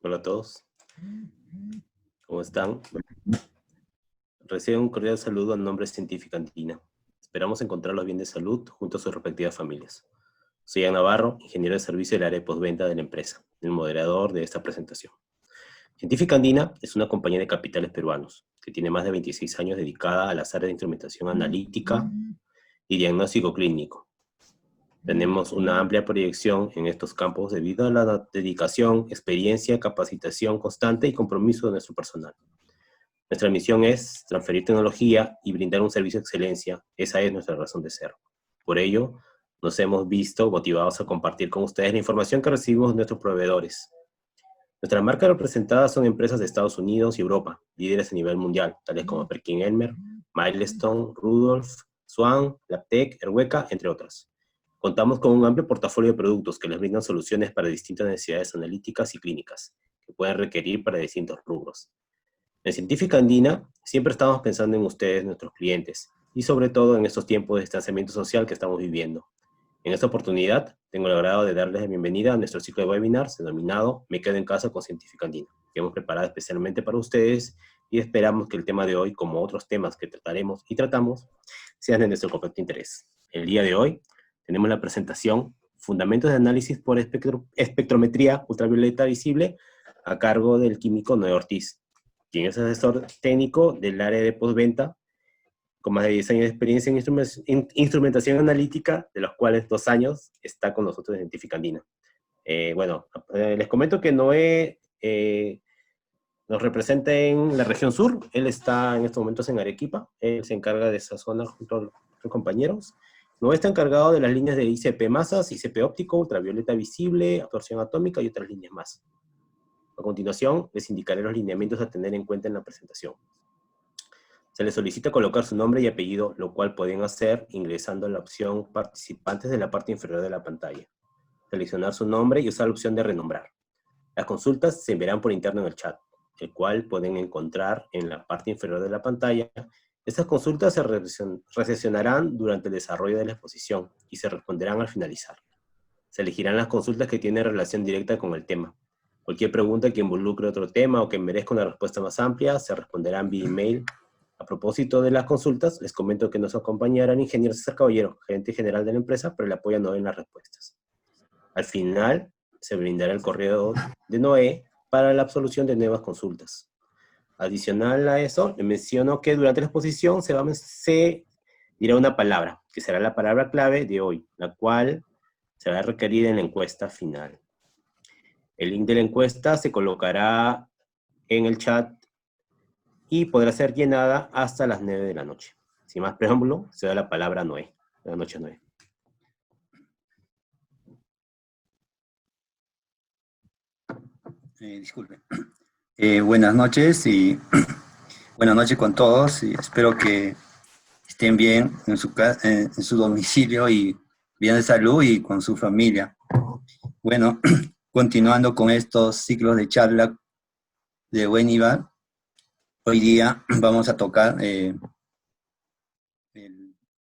Hola a todos, ¿cómo están? Reciban un cordial saludo en nombre de Científica Andina. Esperamos encontrarlos bien de salud junto a sus respectivas familias. Soy Ian Navarro, ingeniero de servicio del área de postventa de la empresa, el moderador de esta presentación. Científica Andina es una compañía de capitales peruanos que tiene más de 26 años dedicada a las áreas de instrumentación analítica y diagnóstico clínico. Tenemos una amplia proyección en estos campos debido a la dedicación, experiencia, capacitación constante y compromiso de nuestro personal. Nuestra misión es transferir tecnología y brindar un servicio de excelencia. Esa es nuestra razón de ser. Por ello, nos hemos visto motivados a compartir con ustedes la información que recibimos de nuestros proveedores. Nuestras marcas representadas son empresas de Estados Unidos y Europa, líderes a nivel mundial, tales como Perkin-Elmer, Milestone, Rudolph, Swan, Labtec, Erweca, entre otras. Contamos con un amplio portafolio de productos que les brindan soluciones para distintas necesidades analíticas y clínicas que pueden requerir para distintos rubros. En Científica Andina siempre estamos pensando en ustedes, nuestros clientes, y sobre todo en estos tiempos de distanciamiento social que estamos viviendo. En esta oportunidad, tengo el agrado de darles la bienvenida a nuestro ciclo de webinars denominado Me quedo en casa con Científica Andina, que hemos preparado especialmente para ustedes y esperamos que el tema de hoy, como otros temas que trataremos y tratamos, sean de nuestro completo interés. El día de hoy tenemos la presentación Fundamentos de análisis por espectrometría ultravioleta visible a cargo del químico Noé Ortiz, quien es asesor técnico del área de postventa, con más de 10 años de experiencia en instrumentación analítica, de los cuales 2 años está con nosotros en Científica Andina. Les comento que Noé nos representa en la región sur. Él está en estos momentos en Arequipa. Él se encarga de esa zona junto a los compañeros. Noé está encargado de las líneas de ICP masas, ICP óptico, ultravioleta visible, absorción atómica y otras líneas más. A continuación, les indicaré los lineamientos a tener en cuenta en la presentación. Se les solicita colocar su nombre y apellido, lo cual pueden hacer ingresando a la opción Participantes de la parte inferior de la pantalla. Seleccionar su nombre y usar la opción de renombrar. Las consultas se enviarán por interno en el chat, el cual pueden encontrar en la parte inferior de la pantalla. Estas consultas se recepcionarán durante el desarrollo de la exposición y se responderán al finalizar. Se elegirán las consultas que tienen relación directa con el tema. Cualquier pregunta que involucre otro tema o que merezca una respuesta más amplia se responderán vía email. A propósito de las consultas, les comento que nos acompañará el ingeniero César Caballero, gerente general de la empresa, pero le apoya a Noé en las respuestas. Al final, se brindará el correo de Noé para la absolución de nuevas consultas. Adicional a eso, le menciono que durante la exposición se dirá una palabra, que será la palabra clave de hoy, la cual será requerida en la encuesta final. El link de la encuesta se colocará en el chat y podrá ser llenada hasta las 9 de la noche. Sin más preámbulo, se da la palabra a Noé. Buenas noches, Noé. Disculpe. Buenas noches y buenas noches con todos. Y espero que estén bien en su domicilio y bien de salud y con su familia. Bueno, continuando con estos ciclos de charla de Wenivar, hoy día vamos a tocar el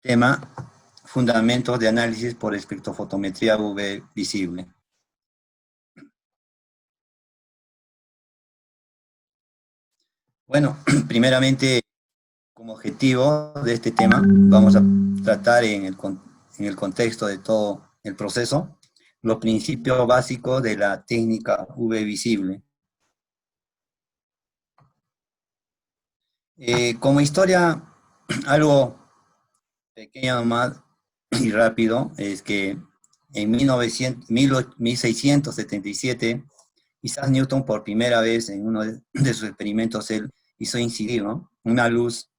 tema Fundamentos de análisis por espectrofotometría UV visible. Bueno, primeramente, como objetivo de este tema, vamos a tratar en el contexto de todo el proceso, los principios básicos de la técnica UV visible. Como historia, algo pequeño nomás y rápido, es que en 1677, Isaac Newton por primera vez en uno de sus experimentos, él hizo incidir, ¿no?, una luz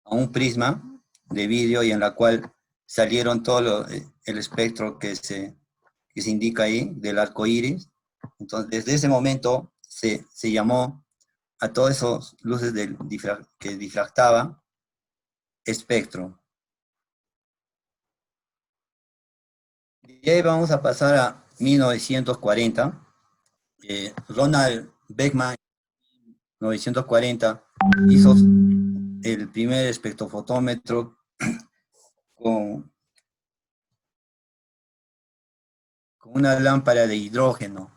a un prisma de vidrio y en la cual salieron todo el espectro que se indica ahí del arco iris. Entonces, desde ese momento se llamó a todas esas luces que difractaban espectro. Y ahí vamos a pasar a 1940. Ronald Beckman, 1940, hizo el primer espectrofotómetro con una lámpara de hidrógeno.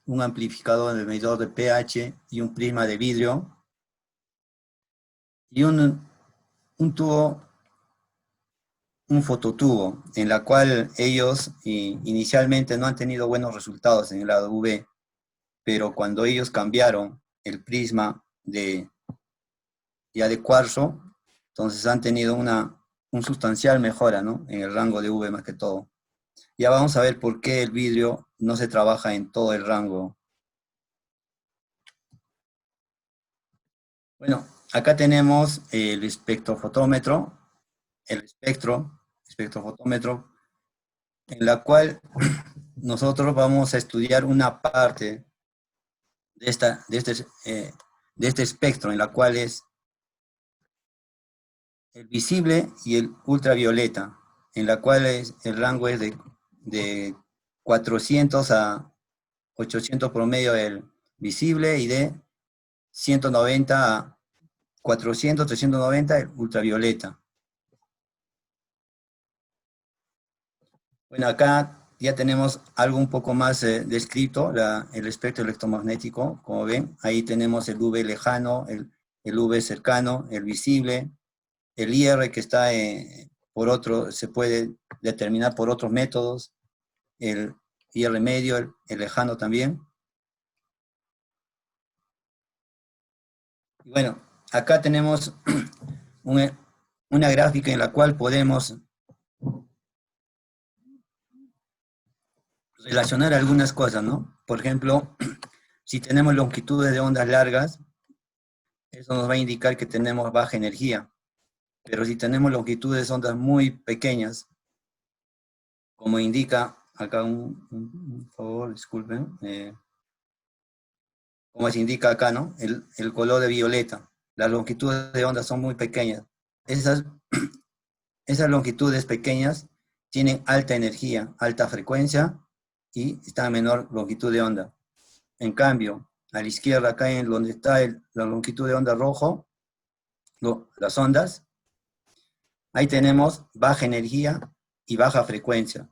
un amplificador de medidor de pH y un prisma de vidrio y un tubo, un fototubo, en la cual ellos inicialmente no han tenido buenos resultados en el lado UV, pero cuando ellos cambiaron el prisma ya de cuarzo, entonces han tenido un sustancial mejora, ¿no? En el rango de UV más que todo. Ya vamos a ver por qué el vidrio no se trabaja en todo el rango. Bueno, acá tenemos el espectrofotómetro, el espectrofotómetro, en la cual nosotros vamos a estudiar una parte de este espectro, en la cual es el visible y el ultravioleta, en la cual el rango es de 400 a 800 promedio el visible y de 190 a 400, 390 el ultravioleta. Bueno, acá ya tenemos algo un poco más descrito, el espectro electromagnético, como ven, ahí tenemos el UV lejano, el UV cercano, el visible, el IR que está se puede determinar por otros métodos, el IR medio, el lejano también. Y bueno, acá tenemos una gráfica en la cual podemos relacionar algunas cosas, ¿no? Por ejemplo, si tenemos longitudes de ondas largas, eso nos va a indicar que tenemos baja energía. Pero si tenemos longitudes de ondas muy pequeñas, como indica acá un favor, disculpen, como se indica acá, ¿no? El color de violeta. Las longitudes de ondas son muy pequeñas. Esas, esas longitudes pequeñas tienen alta energía, alta frecuencia y están a menor longitud de onda. En cambio, a la izquierda, acá en donde está la longitud de onda rojo, las ondas, ahí tenemos baja energía y baja frecuencia.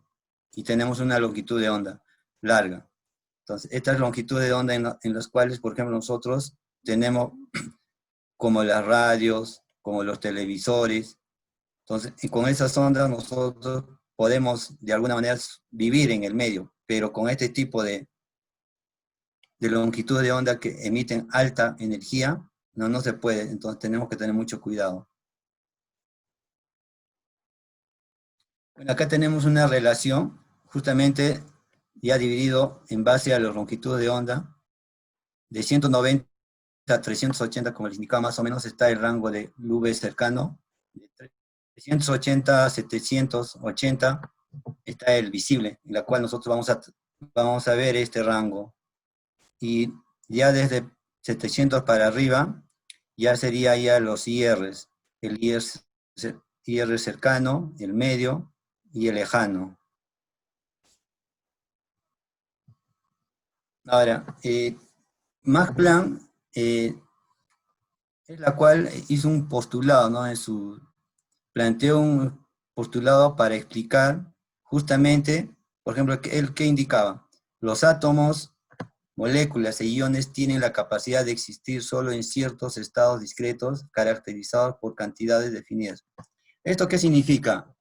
Y tenemos una longitud de onda larga. Entonces, estas longitudes de onda en las cuales, por ejemplo, nosotros tenemos como las radios, como los televisores. Entonces, y con esas ondas nosotros podemos de alguna manera vivir en el medio, pero con este tipo de longitud de onda que emiten alta energía, no se puede, entonces tenemos que tener mucho cuidado. Bueno, acá tenemos una relación, justamente ya dividido en base a la longitud de onda, de 190 a 380, como les indicaba, más o menos está el rango de UV cercano, de 380 a 780 está el visible, en la cual nosotros vamos a ver este rango. Y ya desde 700 para arriba, ya sería ya los IRs, el IR cercano, el medio y el lejano. Ahora, Max Planck es la cual hizo un postulado, ¿no? Planteó un postulado para explicar justamente, por ejemplo, él que indicaba, los átomos, moléculas e iones tienen la capacidad de existir solo en ciertos estados discretos caracterizados por cantidades definidas. ¿Esto qué significa?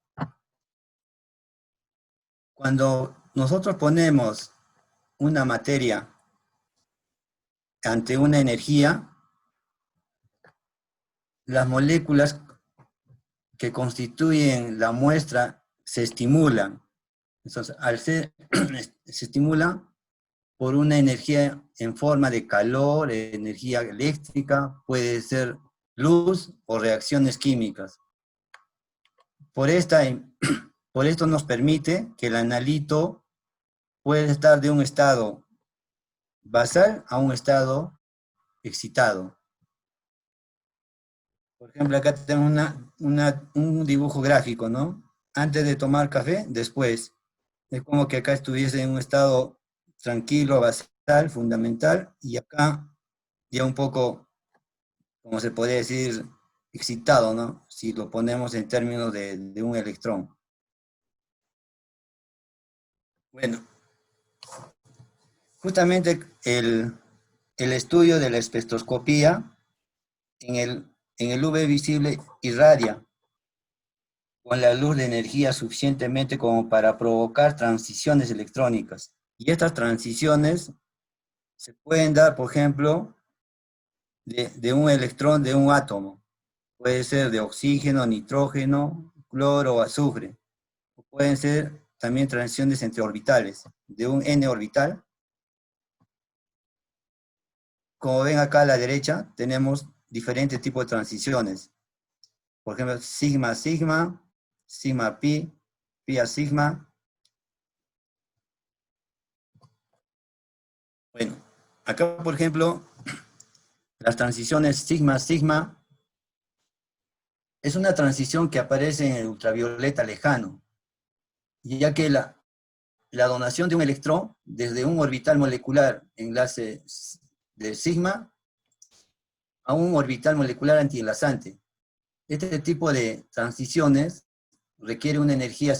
Cuando nosotros ponemos una materia ante una energía, las moléculas que constituyen la muestra se estimulan. Entonces, se estimulan por una energía en forma de calor, energía eléctrica, puede ser luz o reacciones químicas. Por esto nos permite que el analito puede estar de un estado basal a un estado excitado. Por ejemplo, acá tenemos un dibujo gráfico, ¿no? Antes de tomar café, después. Es como que acá estuviese en un estado tranquilo, basal, fundamental, y acá ya un poco, como se podría decir, excitado, ¿no? Si lo ponemos en términos de un electrón. Bueno, Justamente el estudio de la espectroscopía en el UV visible irradia con la luz de energía suficientemente como para provocar transiciones electrónicas. Y estas transiciones se pueden dar, por ejemplo, de un electrón de un átomo. Puede ser de oxígeno, nitrógeno, cloro o azufre. Pueden ser también transiciones entre orbitales, de un n orbital. Como ven acá a la derecha, tenemos diferentes tipos de transiciones. Por ejemplo, sigma sigma, sigma pi, pi a sigma. Bueno, acá por ejemplo, las transiciones sigma sigma es una transición que aparece en el ultravioleta lejano, ya que la donación de un electrón desde un orbital molecular enlace de sigma a un orbital molecular antienlazante. Este tipo de transiciones requiere una energía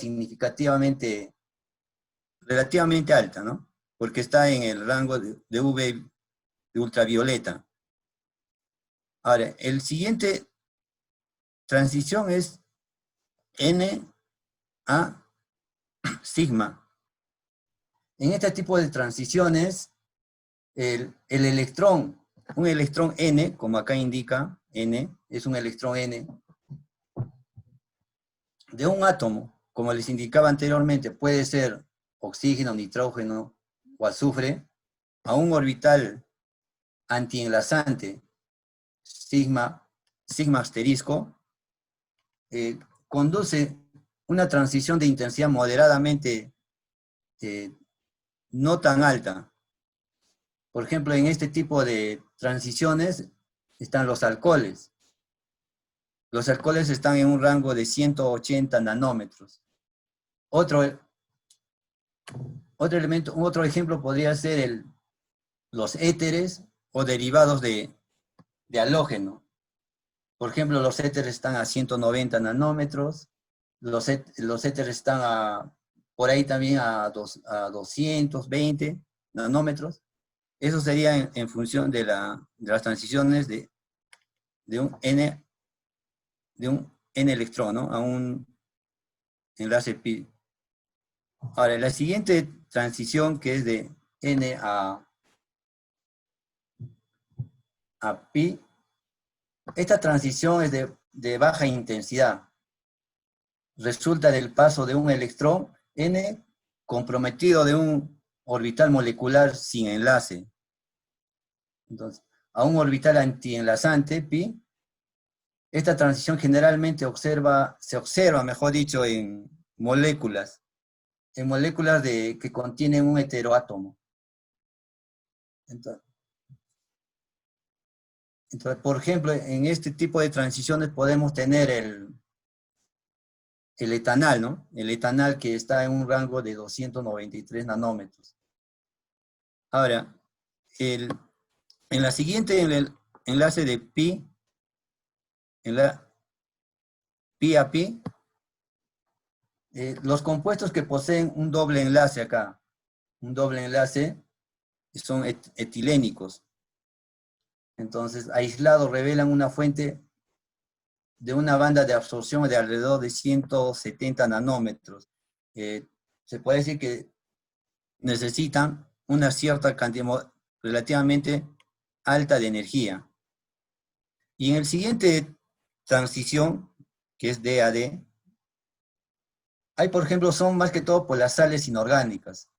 relativamente alta, ¿no? Porque está en el rango de UV de ultravioleta. Ahora, el siguiente transición es N a sigma. En este tipo de transiciones, el electrón, un electrón N, como acá indica, N, es un electrón N, de un átomo, como les indicaba anteriormente, puede ser oxígeno, nitrógeno o azufre, a un orbital antienlazante, sigma, sigma asterisco, conduce una transición de intensidad moderadamente no tan alta. Por ejemplo, en este tipo de transiciones están los alcoholes. Los alcoholes están en un rango de 180 nanómetros. Otro elemento, otro ejemplo podría ser los éteres o derivados de halógeno. Por ejemplo, los éteres están a 190 nanómetros, los éteres están por ahí también a 220 nanómetros. Eso sería en función de las transiciones de un N electrón, ¿no? A un enlace pi. Ahora, la siguiente transición, que es de N a pi, esta transición es de baja intensidad. Resulta del paso de un electrón N comprometido de un orbital molecular sin enlace. Entonces, a un orbital antienlazante, pi. Esta transición generalmente se observa, mejor dicho, en moléculas que contienen un heteroátomo. Entonces, por ejemplo, en este tipo de transiciones podemos tener el etanal, ¿no? El etanal que está en un rango de 293 nanómetros. Ahora, en la siguiente, en el enlace de pi, en la pi a pi, los compuestos que poseen un doble enlace acá, un doble enlace, son etilénicos. Entonces, aislados revelan una fuente de una banda de absorción de alrededor de 170 nanómetros. Se puede decir que necesitan una cierta cantidad relativamente alta de energía. Y en el siguiente transición, que es DAD, hay, por ejemplo, son más que todo por las sales inorgánicas.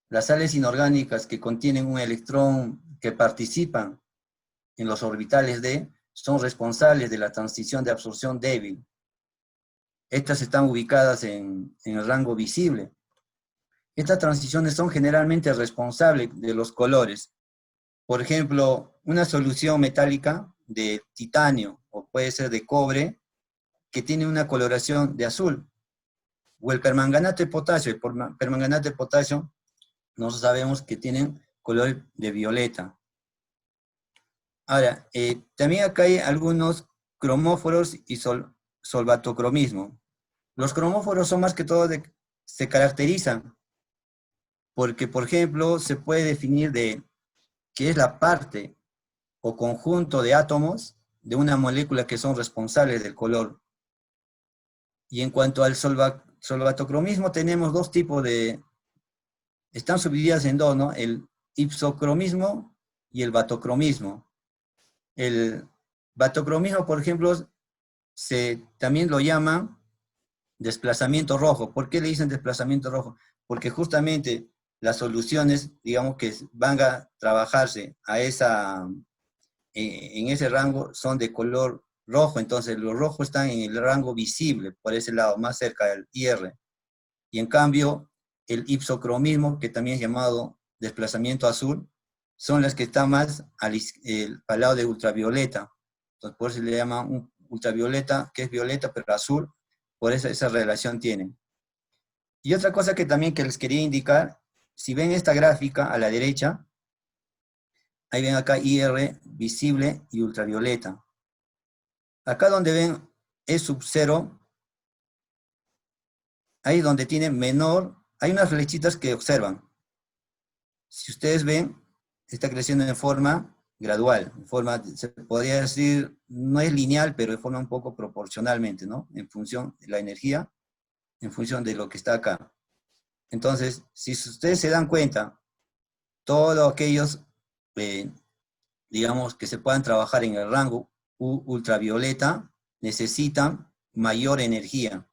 Las sales inorgánicas que contienen un electrón que participan en los orbitales D son responsables de la transición de absorción débil. Estas están ubicadas en el rango visible. Estas transiciones son generalmente responsables de los colores. Por ejemplo, una solución metálica de titanio o puede ser de cobre que tiene una coloración de azul. O el permanganato de potasio. El permanganato de potasio, nosotros sabemos que tienen color de violeta. Ahora, también acá hay algunos cromóforos y solvatocromismo. Los cromóforos son más que todo se caracterizan porque, por ejemplo, se puede definir de qué es la parte o conjunto de átomos de una molécula que son responsables del color. Y en cuanto al solvatocromismo, tenemos dos tipos de, están subdivididas en dos, ¿no? El ipsocromismo y el batocromismo. El batocromismo, por ejemplo, también lo llaman desplazamiento rojo. ¿Por qué le dicen desplazamiento rojo? Porque justamente las soluciones, digamos, que van a trabajarse en ese rango son de color rojo, entonces los rojos están en el rango visible, por ese lado, más cerca del IR. Y en cambio, el ipsocromismo, que también es llamado desplazamiento azul, son las que están más al lado de ultravioleta. Entonces, por eso se le llama un ultravioleta, que es violeta, pero azul, por eso esa relación tienen. Y otra cosa que también que les quería indicar, si ven esta gráfica a la derecha, ahí ven acá IR, visible y ultravioleta. Acá donde ven E sub 0, ahí donde tiene menor, hay unas flechitas que observan. Si ustedes ven, está creciendo en forma gradual, se podría decir, no es lineal, pero de forma un poco proporcionalmente, ¿no? En función de la energía, en función de lo que está acá. Entonces, si ustedes se dan cuenta, todos aquellos, digamos, que se puedan trabajar en el rango ultravioleta, necesitan mayor energía.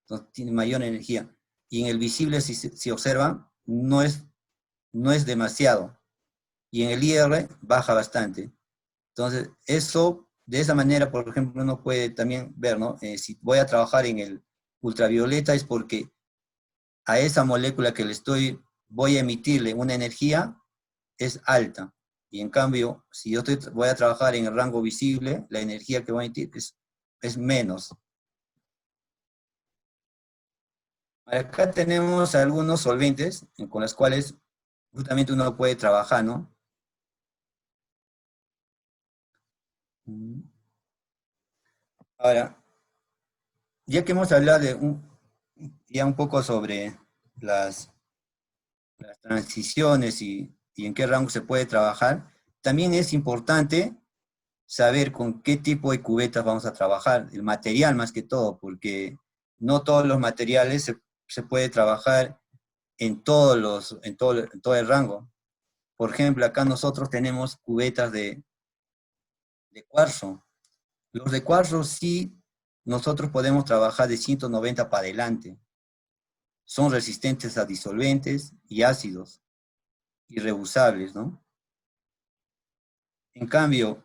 Entonces, tiene mayor energía. Y en el visible, si observan, no es demasiado. Y en el IR baja bastante. Entonces, eso, de esa manera, por ejemplo, uno puede también ver, ¿no? Si voy a trabajar en el ultravioleta es porque a esa molécula que voy a emitirle una energía, es alta. Y en cambio, si yo voy a trabajar en el rango visible, la energía que voy a emitir es menos. Acá tenemos algunos solventes con los cuales justamente uno puede trabajar, ¿no? Ahora, ya que hemos hablado ya un poco sobre las transiciones y en qué rango se puede trabajar, también es importante saber con qué tipo de cubetas vamos a trabajar, el material más que todo, porque no todos los materiales se puede trabajar en todo el rango. Por ejemplo, acá nosotros tenemos cubetas de cuarzo. Los de cuarzo sí, nosotros podemos trabajar de 190 para adelante. Son resistentes a disolventes y ácidos, y reusables, ¿no? En cambio,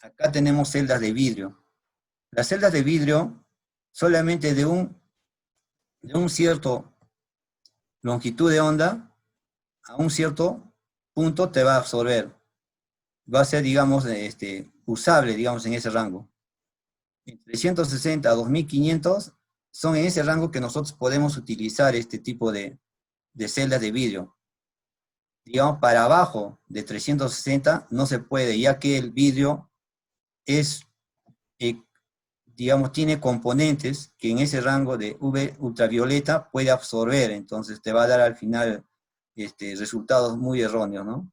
acá tenemos celdas de vidrio. Las celdas de vidrio solamente de un cierto longitud de onda a un cierto punto te va a absorber. Va a ser, digamos, usable, digamos, en ese rango. Entre 160 a 2500 son en ese rango que nosotros podemos utilizar este tipo de celdas de vidrio. Digamos, para abajo de 360 no se puede, ya que el vidrio es, eh, digamos, tiene componentes que en ese rango de UV ultravioleta puede absorber, entonces te va a dar al final resultados muy erróneos, ¿no?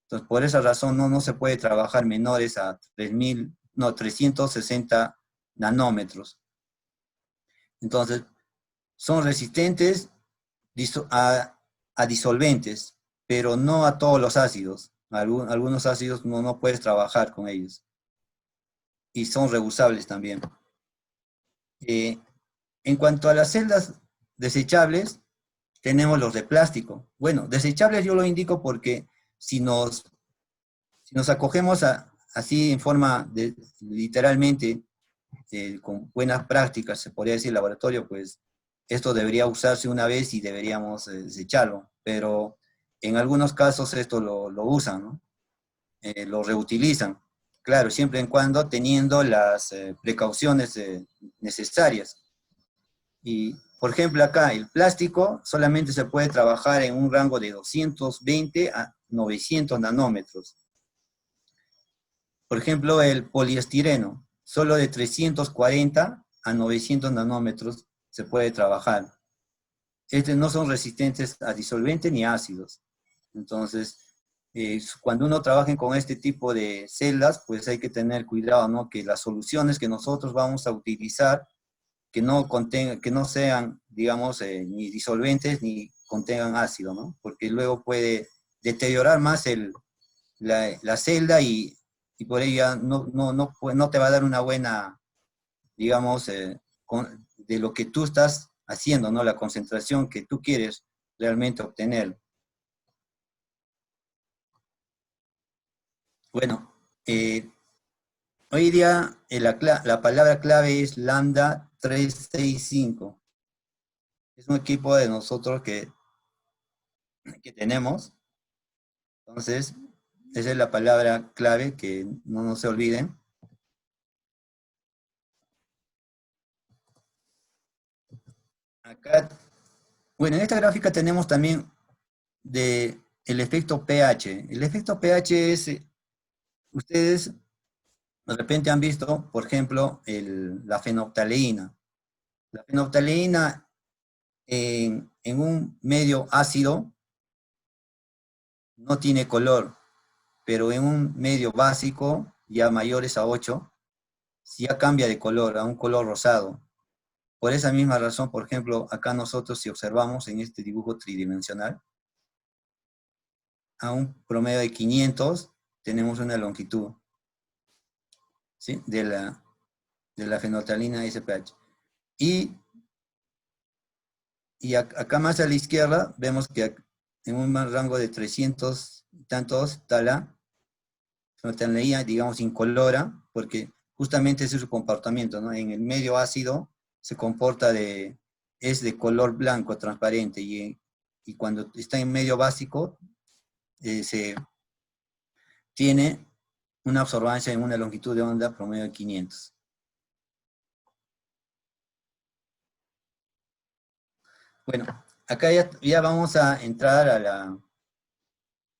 Entonces, por esa razón no se puede trabajar menores a 360 nanómetros. Entonces, son resistentes a disolventes, pero no a todos los ácidos. Algunos ácidos no puedes trabajar con ellos. Y son reusables también. En cuanto a las celdas desechables, tenemos los de plástico. Bueno, desechables yo lo indico porque si nos acogemos así en forma literalmente, con buenas prácticas, se podría decir laboratorio, pues esto debería usarse una vez y deberíamos desecharlo. Pero en algunos casos esto lo usan, ¿no? Lo reutilizan. Claro, siempre y cuando teniendo las precauciones necesarias. Y, por ejemplo, acá el plástico solamente se puede trabajar en un rango de 220 a 900 nanómetros. Por ejemplo, el poliestireno, solo de 340 a 900 nanómetros se puede trabajar. no son resistentes a disolventes ni ácidos. Entonces, cuando uno trabaja con este tipo de celdas, pues hay que tener cuidado, ¿no? Que las soluciones que nosotros vamos a utilizar, que no sean, digamos, ni disolventes ni contengan ácido, ¿no? Porque luego puede deteriorar más la celda y por ella no te va a dar una buena, digamos, de lo que tú estás haciendo, ¿no? La concentración que tú quieres realmente obtener. Bueno, hoy día la palabra clave es Lambda 365. Es un equipo de nosotros que tenemos. Entonces, esa es la palabra clave, que no se olviden. Acá, bueno, en esta gráfica tenemos también el efecto pH. El efecto pH es, ustedes de repente han visto, por ejemplo, la fenolftaleína. La fenolftaleína en un medio ácido no tiene color, pero en un medio básico, ya mayores a 8, ya cambia de color, a un color rosado. Por esa misma razón, por ejemplo, acá nosotros si observamos en este dibujo tridimensional, a un promedio de 500 tenemos una longitud, ¿sí? de la fenolftalina SPH. Y acá más a la izquierda vemos que en un rango de 300 y tantos está la fenolftaleína, digamos, incolora, porque justamente ese es su comportamiento, ¿no? En el medio ácido se comporta es de color blanco, transparente, y cuando está en medio básico, se tiene una absorbancia en una longitud de onda promedio de 500. Bueno, acá ya vamos a entrar a la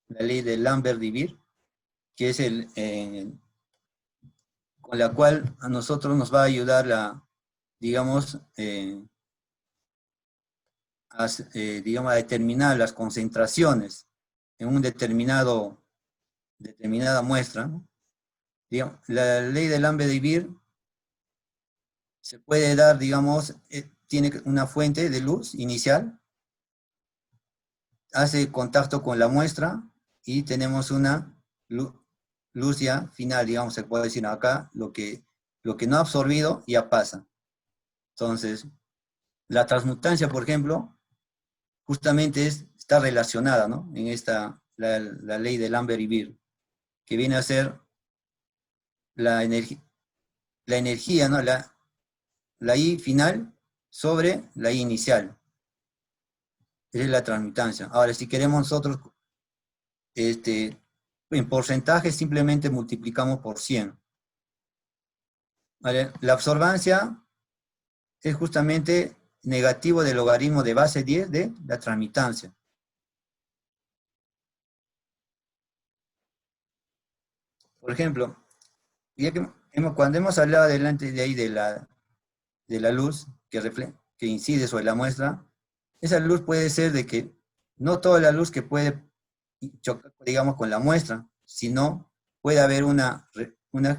ley de Lambert-Dibir, que es con la cual a nosotros nos va a ayudar digamos, digamos, a determinar las concentraciones en una determinada muestra, ¿no? Digamos, la ley de Lambert-Dibir se puede dar, digamos, tiene una fuente de luz inicial, hace contacto con la muestra y tenemos una luz ya final, digamos, se puede decir acá, lo que no ha absorbido ya pasa. Entonces, la transmutancia, por ejemplo, justamente está relacionada, ¿no? En la ley de Lambert-Dibir, que viene a ser la energía, ¿no? La I final sobre la I inicial. Esa es la transmutancia. Ahora, si queremos nosotros, en porcentaje simplemente multiplicamos por 100. ¿Vale? La absorbancia es justamente negativo del logaritmo de base 10 de la transmitancia. Por ejemplo, cuando hemos hablado delante de ahí de la luz que incide sobre la muestra, esa luz puede ser de que no toda la luz que puede chocar, digamos, con la muestra, sino puede haber una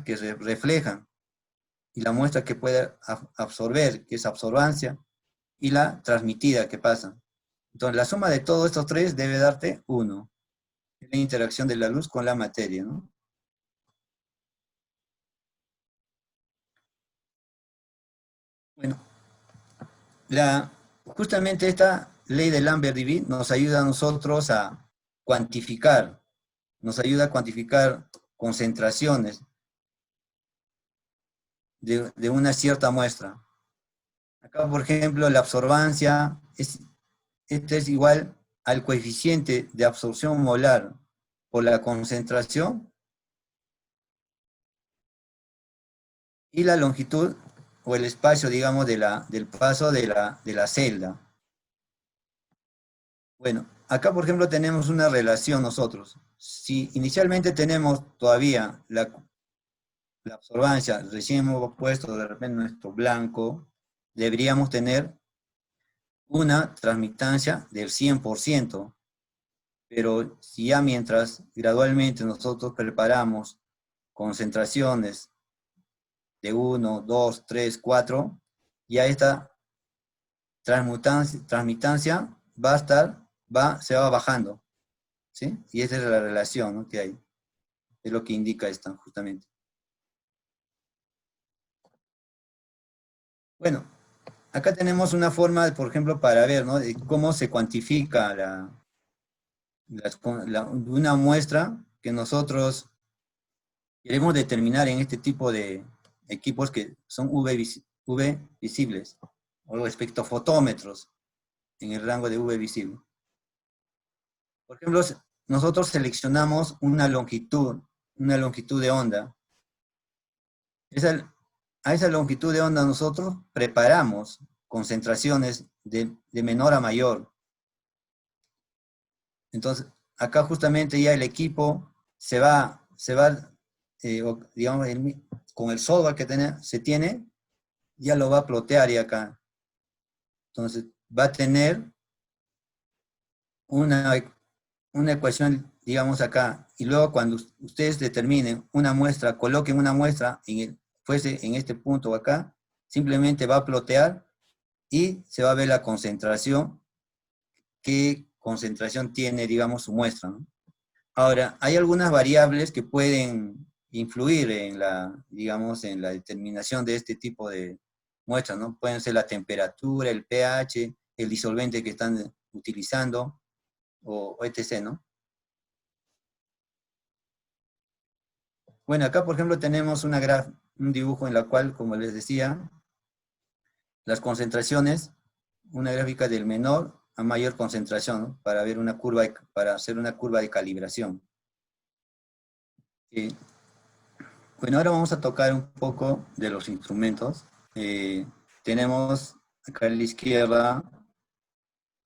que se refleja, y la muestra que puede absorber, que es absorbancia, y la transmitida que pasa. Entonces, la suma de todos estos tres debe darte 1. Es la interacción de la luz con la materia, ¿no? Bueno, justamente esta ley de Lambert-Dibir nos ayuda a nosotros a cuantificar, nos ayuda a cuantificar concentraciones de una cierta muestra. Acá, por ejemplo, la absorbancia este es igual al coeficiente de absorción molar por la concentración y la longitud o el espacio, digamos, del paso de la celda. Bueno, acá, por ejemplo, tenemos una relación nosotros. Si inicialmente tenemos todavía la absorbancia, recién hemos puesto de repente nuestro blanco, deberíamos tener una transmitancia del 100%, pero si ya mientras gradualmente nosotros preparamos concentraciones de 1, 2, 3, 4, ya esta transmitancia se va bajando, ¿sí? Y esa es la relación, ¿no?, que hay, es lo que indica esta, justamente. Bueno, acá tenemos una forma, por ejemplo, para ver, ¿no?, de cómo se cuantifica una muestra que nosotros queremos determinar en este tipo de equipos que son UV visibles, o espectrofotómetros en el rango de UV visible. Por ejemplo, nosotros seleccionamos una longitud de onda. A esa longitud de onda nosotros preparamos concentraciones de menor a mayor. Entonces, acá justamente ya el equipo digamos, con el software que se tiene, ya lo va a plotear y acá. Entonces, va a tener una ecuación, digamos, acá, y luego cuando ustedes determinen una muestra, coloquen una muestra fuese en este punto o acá, simplemente va a plotear y se va a ver la concentración, qué concentración tiene, digamos, su muestra, ¿no? Ahora, hay algunas variables que pueden influir en digamos, en la determinación de este tipo de muestras, ¿no? Pueden ser la temperatura, el pH, el disolvente que están utilizando, o etc., ¿no? Bueno, acá por ejemplo tenemos un dibujo en la cual, como les decía, las concentraciones, una gráfica del menor a mayor concentración, ¿no?, para ver una curva, para hacer una curva de calibración. Bueno, ahora vamos a tocar un poco de los instrumentos. Tenemos acá a la izquierda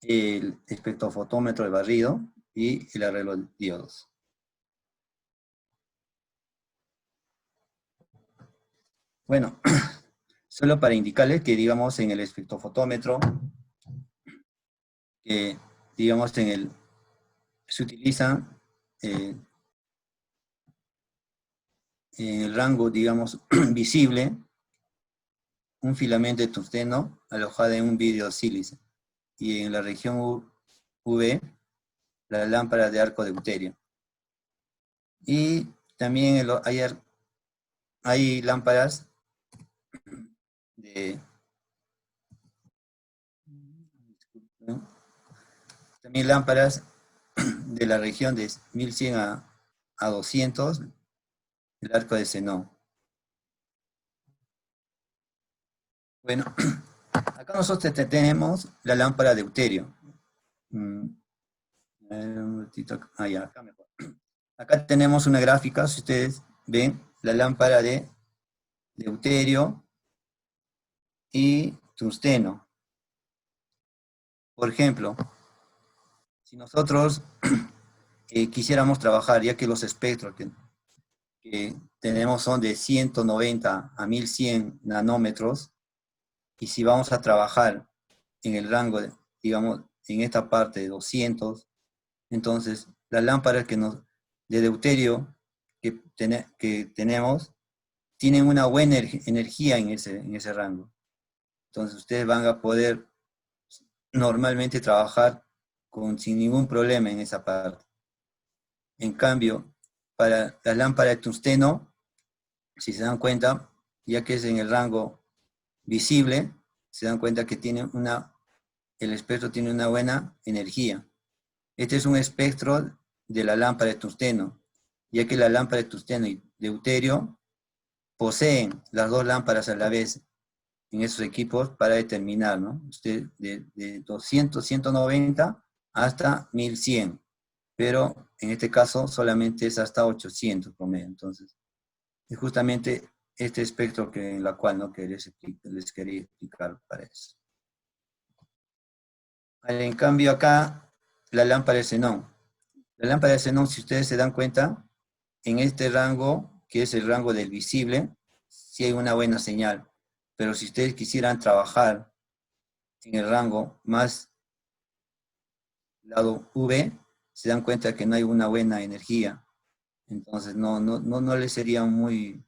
el espectrofotómetro de barrido y el arreglo de diodos. Bueno, solo para indicarles que, digamos, en el espectrofotómetro, digamos, se utiliza en el rango, digamos, visible, un filamento de tungsteno alojado en un vidrio sílice, y en la región UV, la lámpara de arco deuterio. Y también hay lámparas también lámparas de la región de 1100 a 200, el arco de xenón. Bueno, acá nosotros tenemos la lámpara de deuterio. Ya, acá mejor. Acá tenemos una gráfica, si ustedes ven, la lámpara de deuterio y tungsteno. Por ejemplo, si nosotros quisiéramos trabajar, ya que los espectros que tenemos son de 190 a 1100 nanómetros, y si vamos a trabajar en el rango, digamos, en esta parte de 200, entonces las lámparas de deuterio que tenemos tienen una buena energía en ese rango. Entonces ustedes van a poder normalmente trabajar sin ningún problema en esa parte. En cambio, para la lámpara de tungsteno, si se dan cuenta, ya que es en el rango visible, se dan cuenta que el espectro tiene una buena energía. Este es un espectro de la lámpara de tungsteno, ya que la lámpara de tungsteno y deuterio poseen las dos lámparas a la vez en esos equipos para determinar, ¿no? De 200, 190 hasta 1100, pero en este caso solamente es hasta 800 promedio. Entonces, es justamente este espectro en la cual, ¿no?, que les quería explicar para eso. En cambio acá, la lámpara de xenón. La lámpara de xenón, si ustedes se dan cuenta, en este rango, que es el rango del visible, sí hay una buena señal. Pero si ustedes quisieran trabajar en el rango más lado V, se dan cuenta que no hay una buena energía. Entonces no les sería muy,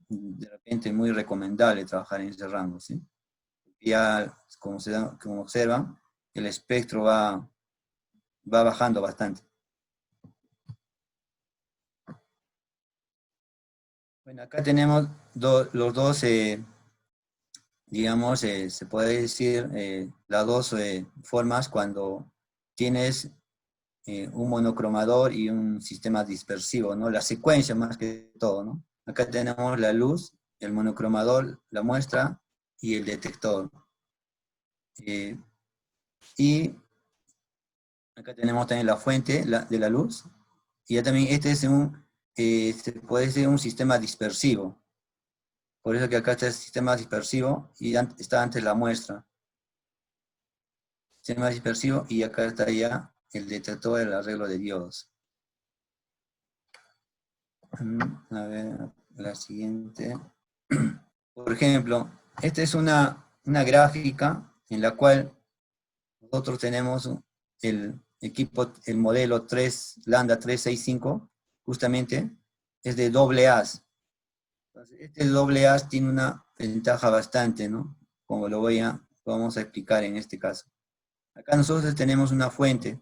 de repente, muy recomendable trabajar en ese rango, ¿sí? Ya, como observan, el espectro va bajando bastante. Bueno, acá tenemos los dos, digamos, se puede decir, las dos formas cuando tienes un monocromador y un sistema dispersivo, ¿no? La secuencia más que todo, ¿no? Acá tenemos la luz, el monocromador, la muestra y el detector. Y acá tenemos también la fuente de la luz. Y ya también este es puede ser un sistema dispersivo. Por eso que acá está el sistema dispersivo y está antes la muestra. Sistema dispersivo y acá está ya el detector del arreglo de diodos. A ver, la siguiente. Por ejemplo, esta es una gráfica en la cual nosotros tenemos el equipo, el modelo 3, Lambda 365, justamente, es de doble as. Entonces, este doble as tiene una ventaja bastante, ¿no? Como lo vamos a explicar en este caso. Acá nosotros tenemos una fuente,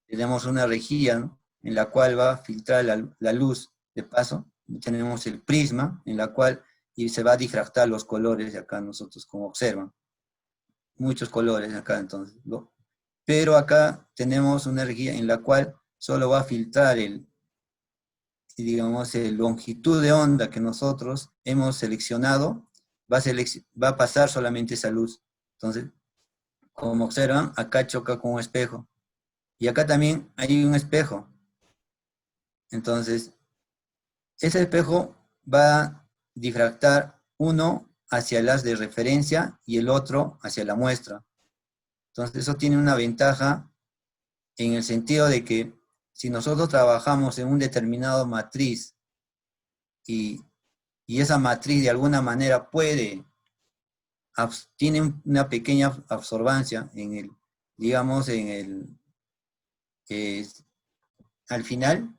tenemos una rejilla, ¿no? En la cual va a filtrar la luz de paso. Tenemos el prisma, en la cual y se va a difractar los colores de acá nosotros, como observan. Muchos colores acá, entonces. ¿No? Pero acá tenemos una rejilla en la cual solo va a filtrar digamos, la longitud de onda que nosotros hemos seleccionado, va a pasar solamente esa luz. Entonces, como observan, acá choca con un espejo. Y acá también hay un espejo. Entonces, ese espejo va a difractar uno hacia el haz de referencia y el otro hacia la muestra. Entonces, eso tiene una ventaja en el sentido de que si nosotros trabajamos en un determinado matriz y, y esa matriz de alguna manera tiene una pequeña absorbancia en el, digamos, eh, al final,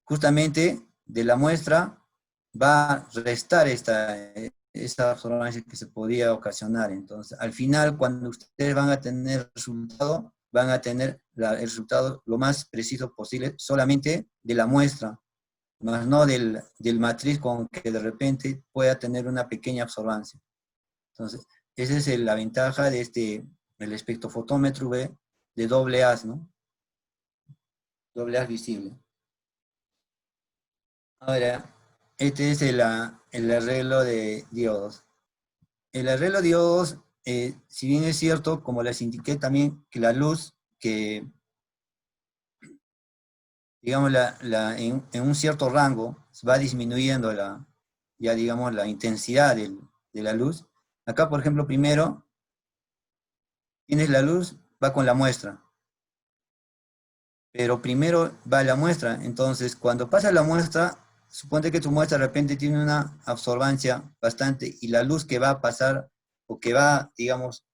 justamente de la muestra va a restar esta absorbancia que se podía ocasionar. Entonces, al final, cuando ustedes van a tener resultado, van a tener el resultado lo más preciso posible solamente de la muestra, más no del matriz con que de repente pueda tener una pequeña absorbancia. Entonces, esa es la ventaja de el espectrofotómetro UV de doble haz, ¿no? Doble haz visible. Ahora, este es el arreglo de diodos. El arreglo de diodos, si bien es cierto, como les indiqué también, que la luz, que digamos en un cierto rango va disminuyendo ya digamos la intensidad de la luz. Acá, por ejemplo, primero tienes la luz, va con la muestra. Pero primero va la muestra. Entonces, cuando pasa la muestra, suponte que tu muestra de repente tiene una absorbancia bastante y la luz que va a pasar o que va, digamos,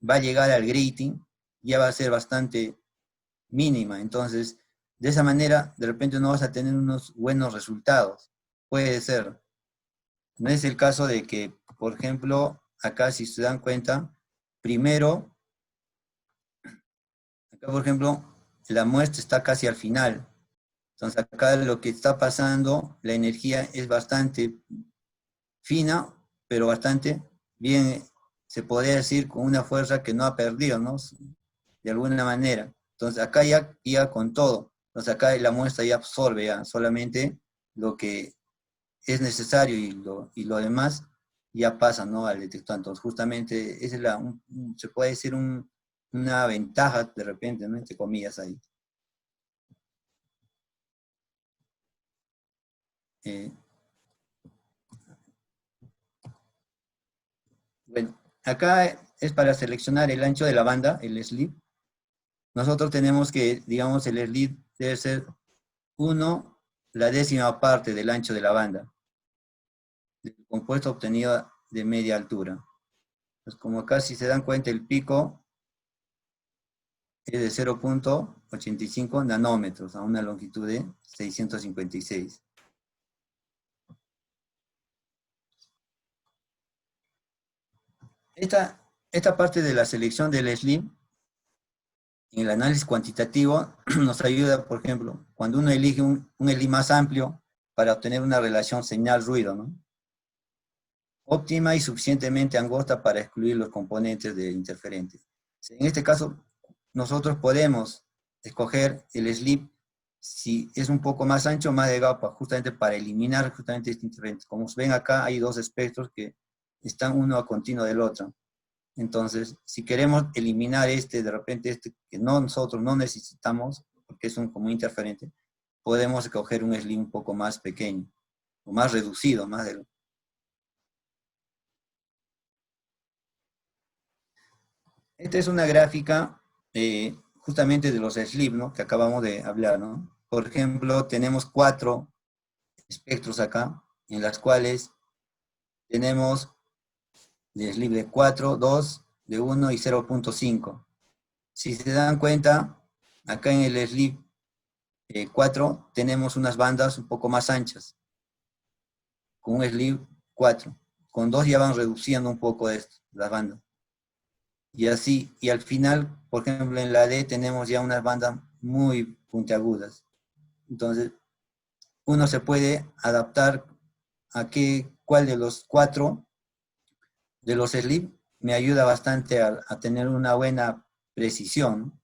va a llegar al grating, ya va a ser bastante mínima. Entonces, de esa manera, de repente no vas a tener unos buenos resultados. Puede ser. No es el caso de que, por ejemplo, acá si se dan cuenta, primero, acá por ejemplo, la muestra está casi al final. Entonces acá lo que está pasando, la energía es bastante fina, pero bastante bien, se podría decir con una fuerza que no ha perdido, ¿no? De alguna manera. Entonces acá ya con todo. Entonces acá la muestra ya absorbe ya solamente lo que es necesario y lo demás ya pasa, ¿no? Al detector. Entonces justamente esa es se puede decir una ventaja de repente, ¿no? Entre comillas ahí. Bueno, acá es para seleccionar el ancho de la banda, el slit. Nosotros tenemos que, digamos, el slit debe ser 1 la décima parte del ancho de la banda, del compuesto obtenido de media altura. Pues como acá si se dan cuenta el pico es de 0,85 nanómetros a una longitud de 656. Esta parte de la selección del SLIM, en el análisis cuantitativo, nos ayuda, por ejemplo, cuando uno elige un SLIM más amplio para obtener una relación señal-ruido, ¿no? Óptima y suficientemente angosta para excluir los componentes de interferentes. En este caso, nosotros podemos escoger el SLIM si es un poco más ancho o más delgado, justamente para eliminar justamente este interferente. Como ven acá, hay dos espectros que están uno a continuo del otro. Entonces, si queremos eliminar de repente que nosotros no necesitamos, porque es como interferente, podemos escoger un SLIM un poco más pequeño, o más reducido, más delgado. Esta es una gráfica justamente de los SLIM, ¿no? Que acabamos de hablar, ¿no? Por ejemplo, tenemos 4 espectros acá, en las cuales tenemos de SLIM de 4, 2, de 1 y 0,5. Si se dan cuenta, acá en el SLIM 4 tenemos unas bandas un poco más anchas, con un SLIM 4. Con 2 ya van reduciendo un poco las bandas. Y así, y al final, por ejemplo, en la D tenemos ya unas bandas muy puntiagudas. Entonces, uno se puede adaptar a cuál de los 4 de los SLIM me ayuda bastante a tener una buena precisión.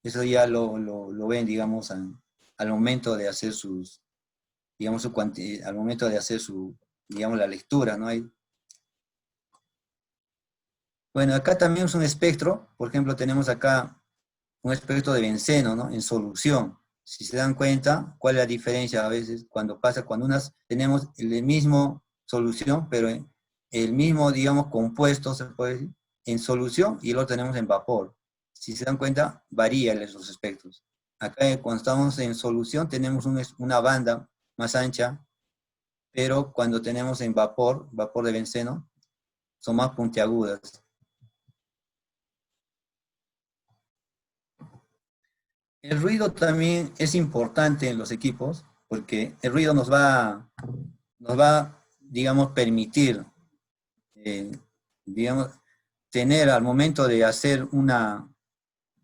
Eso ya lo ven, digamos, al momento de hacer digamos, al momento de hacer digamos, la lectura, ¿no? Bueno, acá también es un espectro. Por ejemplo, tenemos acá un espectro de benceno, ¿no? En solución. Si se dan cuenta, ¿cuál es la diferencia a veces cuando tenemos la misma solución, pero el mismo, digamos, compuesto, se puede decir, en solución y lo tenemos en vapor? Si se dan cuenta, varían esos espectros. Acá cuando estamos en solución tenemos una banda más ancha, pero cuando tenemos en vapor de benceno, son más puntiagudas. El ruido también es importante en los equipos, porque el ruido nos va, digamos, permitir, eh, digamos, tener al momento de hacer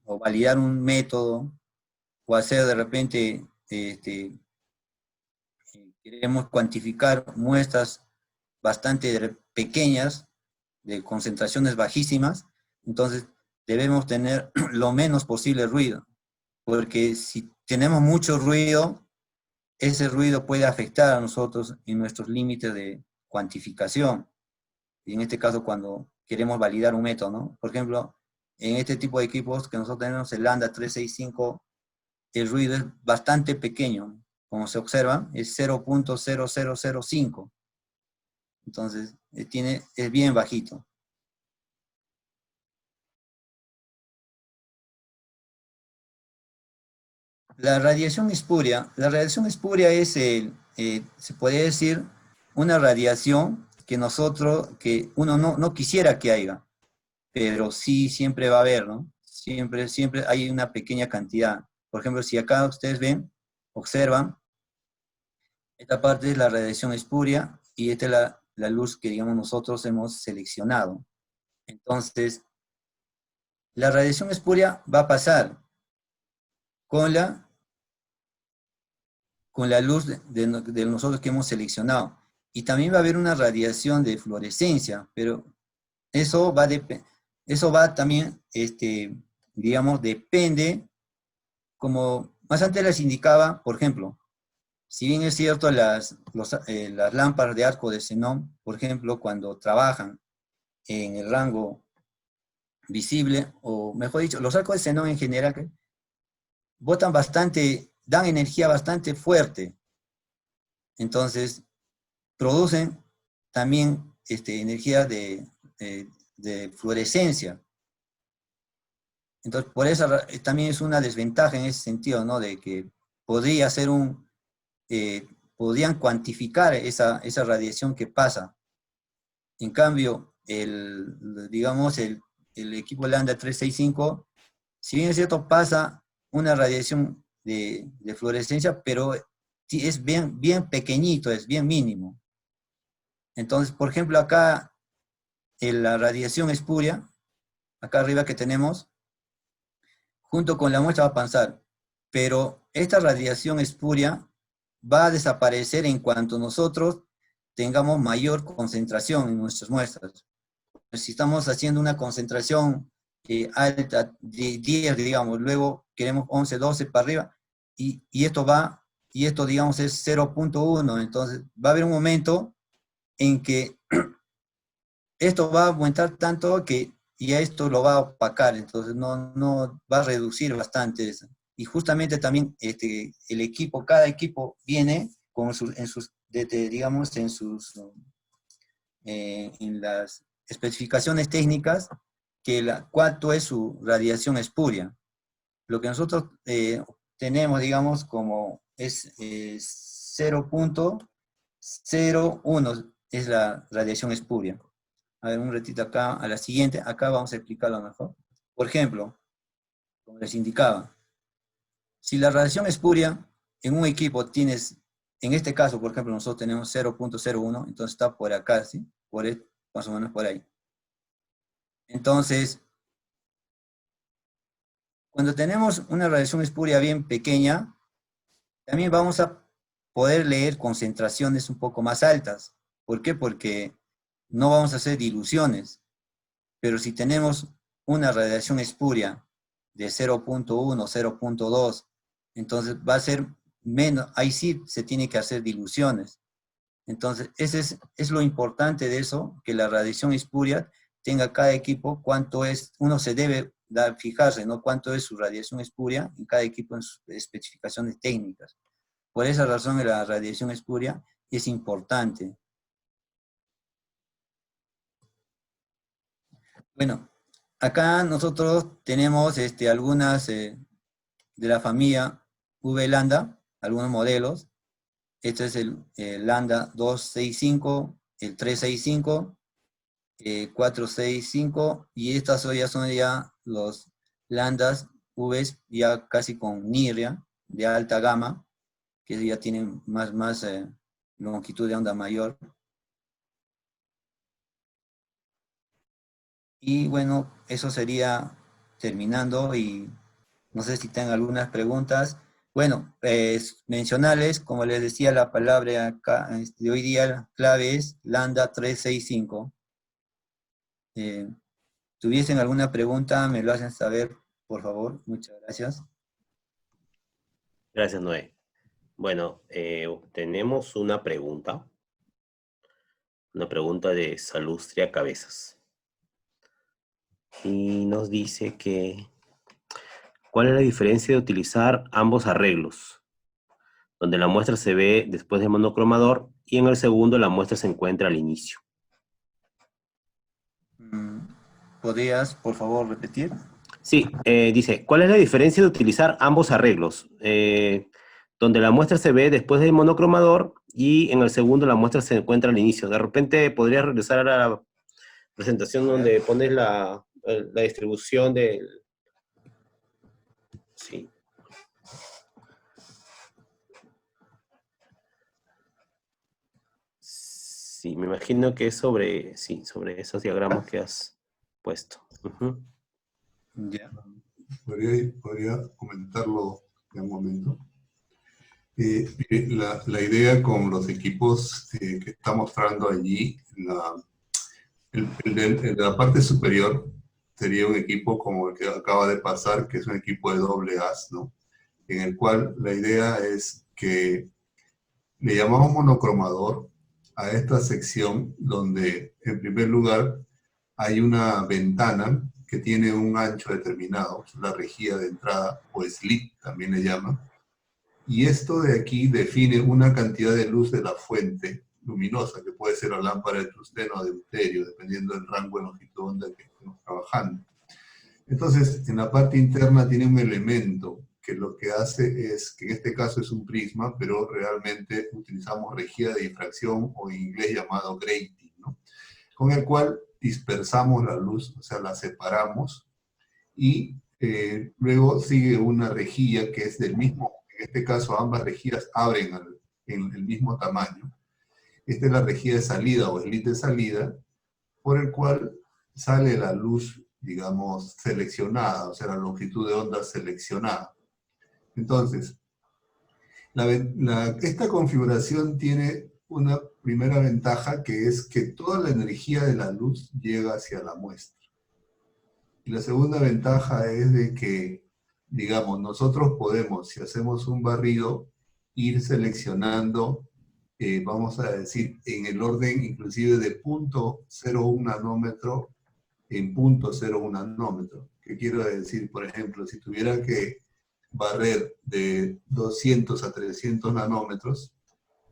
o validar un método, o hacer de repente, queremos cuantificar muestras bastante pequeñas, de concentraciones bajísimas, entonces debemos tener lo menos posible ruido, porque si tenemos mucho ruido, ese ruido puede afectar a nosotros en nuestros límites de cuantificación. Y en este caso, cuando queremos validar un método, ¿no? Por ejemplo, en este tipo de equipos que nosotros tenemos, el Lambda 365, el ruido es bastante pequeño. Como se observa, es 0,0005. Entonces, es bien bajito. La radiación espuria es, se podría decir, una radiación que uno no quisiera que haya, pero sí siempre va a haber, ¿no? Siempre hay una pequeña cantidad. Por ejemplo, si acá ustedes ven, observan, esta parte es la radiación espuria y esta es la luz que, digamos, nosotros hemos seleccionado. Entonces, la radiación espuria va a pasar con la luz de nosotros que hemos seleccionado. Y también va a haber una radiación de fluorescencia, pero eso va también, digamos, depende, como más antes les indicaba, por ejemplo, si bien es cierto las lámparas de arco de xenón, por ejemplo, cuando trabajan en el rango visible, o mejor dicho, los arcos de xenón en general, dan energía bastante fuerte. Entonces, producen también energía de fluorescencia. Entonces, por eso también es una desventaja en ese sentido, ¿no? De que podría ser podrían cuantificar esa radiación que pasa. En cambio, digamos, el equipo lambda 365, si bien es cierto, pasa una radiación de fluorescencia, pero sí es bien pequeñito, es bien mínimo. Entonces, por ejemplo, acá en la radiación espuria, acá arriba que tenemos, junto con la muestra va a pasar, pero esta radiación espuria va a desaparecer en cuanto nosotros tengamos mayor concentración en nuestras muestras. Si estamos haciendo una concentración alta de 10, digamos, luego queremos 11, 12 para arriba, y esto digamos es 0.1, entonces va a haber un momento en que esto va a aumentar tanto que ya esto lo va a opacar, entonces no va a reducir bastante eso. Y justamente también el equipo, cada equipo viene con digamos, en las especificaciones técnicas cuánto es su radiación espuria. Lo que nosotros tenemos, digamos, como es 0.01 es la radiación espuria. A ver, un ratito acá, a la siguiente, acá vamos a explicarlo mejor. Por ejemplo, como les indicaba, si la radiación espuria en un equipo tienes, en este caso, por ejemplo, nosotros tenemos 0.01, entonces está por acá, ¿sí? Más o menos por ahí. Entonces, cuando tenemos una radiación espuria bien pequeña, también vamos a poder leer concentraciones un poco más altas. ¿Por qué? Porque no vamos a hacer diluciones. Pero si tenemos una radiación espuria de 0.1, 0.2, entonces va a ser menos, ahí sí se tiene que hacer diluciones. Entonces, ese es lo importante de eso, que la radiación espuria tenga cada equipo cuánto es, uno se debe fijarse, ¿no? Cuánto es su radiación espuria en cada equipo en sus especificaciones técnicas. Por esa razón la radiación espuria es importante. Bueno, acá nosotros tenemos algunas de la familia V-Lambda, algunos modelos. Este es el Lambda 265, el 365, 465, y estas ya son ya los Lambdas V ya casi con NIRIA, de alta gama, que ya tienen más longitud de onda mayor. Y bueno, eso sería terminando, y no sé si tengan algunas preguntas. Bueno, mencionarles, como les decía, la palabra acá, de hoy día la clave es Lambda 365. ¿Tuviesen alguna pregunta? Me lo hacen saber, por favor. Muchas gracias. Gracias, Noé. Bueno, tenemos una pregunta de Salustria Cabezas. Y nos dice que, ¿cuál es la diferencia de utilizar ambos arreglos? Donde la muestra se ve después del monocromador y en el segundo la muestra se encuentra al inicio. ¿Podrías, por favor, repetir? Sí, dice, ¿cuál es la diferencia de utilizar ambos arreglos? Donde la muestra se ve después del monocromador y en el segundo la muestra se encuentra al inicio. De repente podrías regresar a la presentación donde pones la distribución del... Sí. Sí, me imagino que es sobre esos diagramas que has puesto. Uh-huh. Ya. Podría comentarlo en un momento. La idea con los equipos que está mostrando allí, la parte superior sería un equipo como el que acaba de pasar, que es un equipo de doble haz, ¿no? En el cual la idea es que le llamamos monocromador a esta sección donde, en primer lugar, hay una ventana que tiene un ancho determinado, la rejilla de entrada, o slit también le llaman, y esto de aquí define una cantidad de luz de la fuente luminosa, que puede ser la lámpara de tungsteno o de deuterio, dependiendo del rango de longitud de onda que estemos trabajando. Entonces, en la parte interna tiene un elemento que lo que hace es, que en este caso es un prisma, pero realmente utilizamos rejilla de difracción, o en inglés llamado grating, ¿no? Con el cual dispersamos la luz, o sea, la separamos, y luego sigue una rejilla que es del mismo, en este caso ambas rejillas abren en el mismo tamaño. Esta es la rejilla de salida o slit de salida, por el cual sale la luz, digamos, seleccionada, o sea, la longitud de onda seleccionada. Entonces, esta configuración tiene una primera ventaja, que es que toda la energía de la luz llega hacia la muestra. Y la segunda ventaja es de que, digamos, nosotros podemos, si hacemos un barrido, ir seleccionando, vamos a decir, en el orden inclusive de 0.01 nanómetro en 0.01 nanómetro. ¿Qué quiero decir? Por ejemplo, si tuviera que barrer de 200 a 300 nanómetros,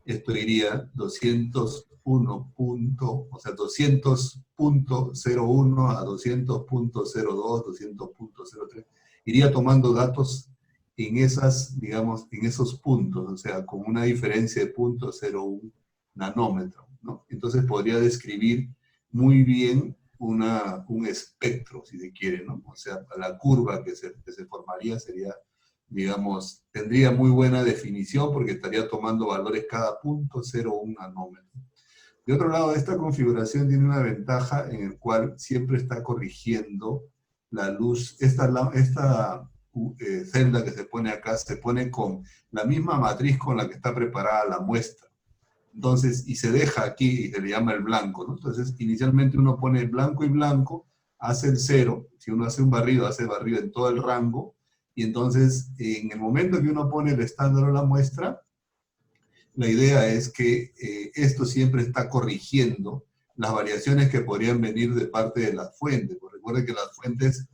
esto iría 201 o sea, 200.01 a 200.02, 200.03. Iría tomando datos en esas, digamos, en esos puntos, o sea, con una diferencia de 0.01 nanómetro, ¿no? Entonces podría describir muy bien un espectro, si se quiere, ¿no? O sea, la curva que se formaría sería, digamos, tendría muy buena definición porque estaría tomando valores cada 0.01 nanómetro. De otro lado, esta configuración tiene una ventaja en el cual siempre está corrigiendo la luz. Esta celda que se pone acá se pone con la misma matriz con la que está preparada la muestra. Entonces, y se deja aquí y se le llama el blanco, ¿no? Entonces, inicialmente uno pone blanco y blanco, hace el 0, si uno hace un barrido, hace barrido en todo el rango, y entonces, en el momento que uno pone el estándar o la muestra, la idea es que esto siempre está corrigiendo las variaciones que podrían venir de parte de las fuentes. Porque recuerden que las fuentes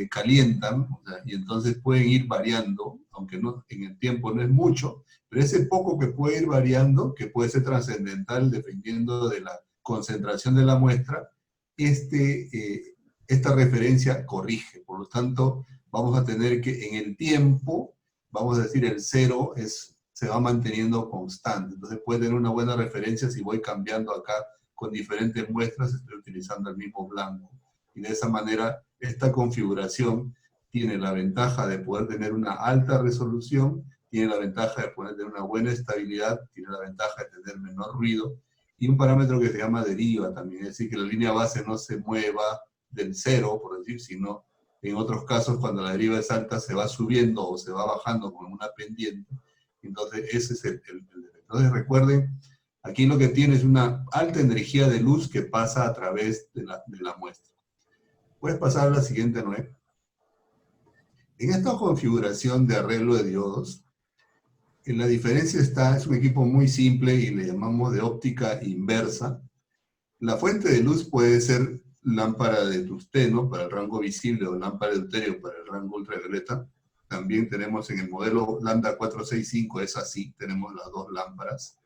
calientan, o sea, y entonces pueden ir variando, aunque no, en el tiempo no es mucho, pero ese poco que puede ir variando, que puede ser trascendental dependiendo de la concentración de la muestra, esta referencia corrige. Por lo tanto, vamos a tener que en el tiempo, vamos a decir el 0 se va manteniendo constante. Entonces puede tener una buena referencia si voy cambiando acá con diferentes muestras, estoy utilizando el mismo blanco. Y de esa manera, esta configuración tiene la ventaja de poder tener una alta resolución, tiene la ventaja de poder tener una buena estabilidad, tiene la ventaja de tener menor ruido, y un parámetro que se llama deriva también, es decir, que la línea base no se mueva del 0, por decir, sino en otros casos, cuando la deriva es alta, se va subiendo o se va bajando con una pendiente. Entonces, ese es el entonces, recuerden, aquí lo que tiene es una alta energía de luz que pasa a través de la muestra. Puedes pasar a la siguiente, Noé. En esta configuración de arreglo de diodos, en la diferencia es un equipo muy simple y le llamamos de óptica inversa. La fuente de luz puede ser lámpara de tungsteno para el rango visible o lámpara de deuterio para el rango ultravioleta. También tenemos en el modelo Lambda 465, es así, tenemos las dos lámparas.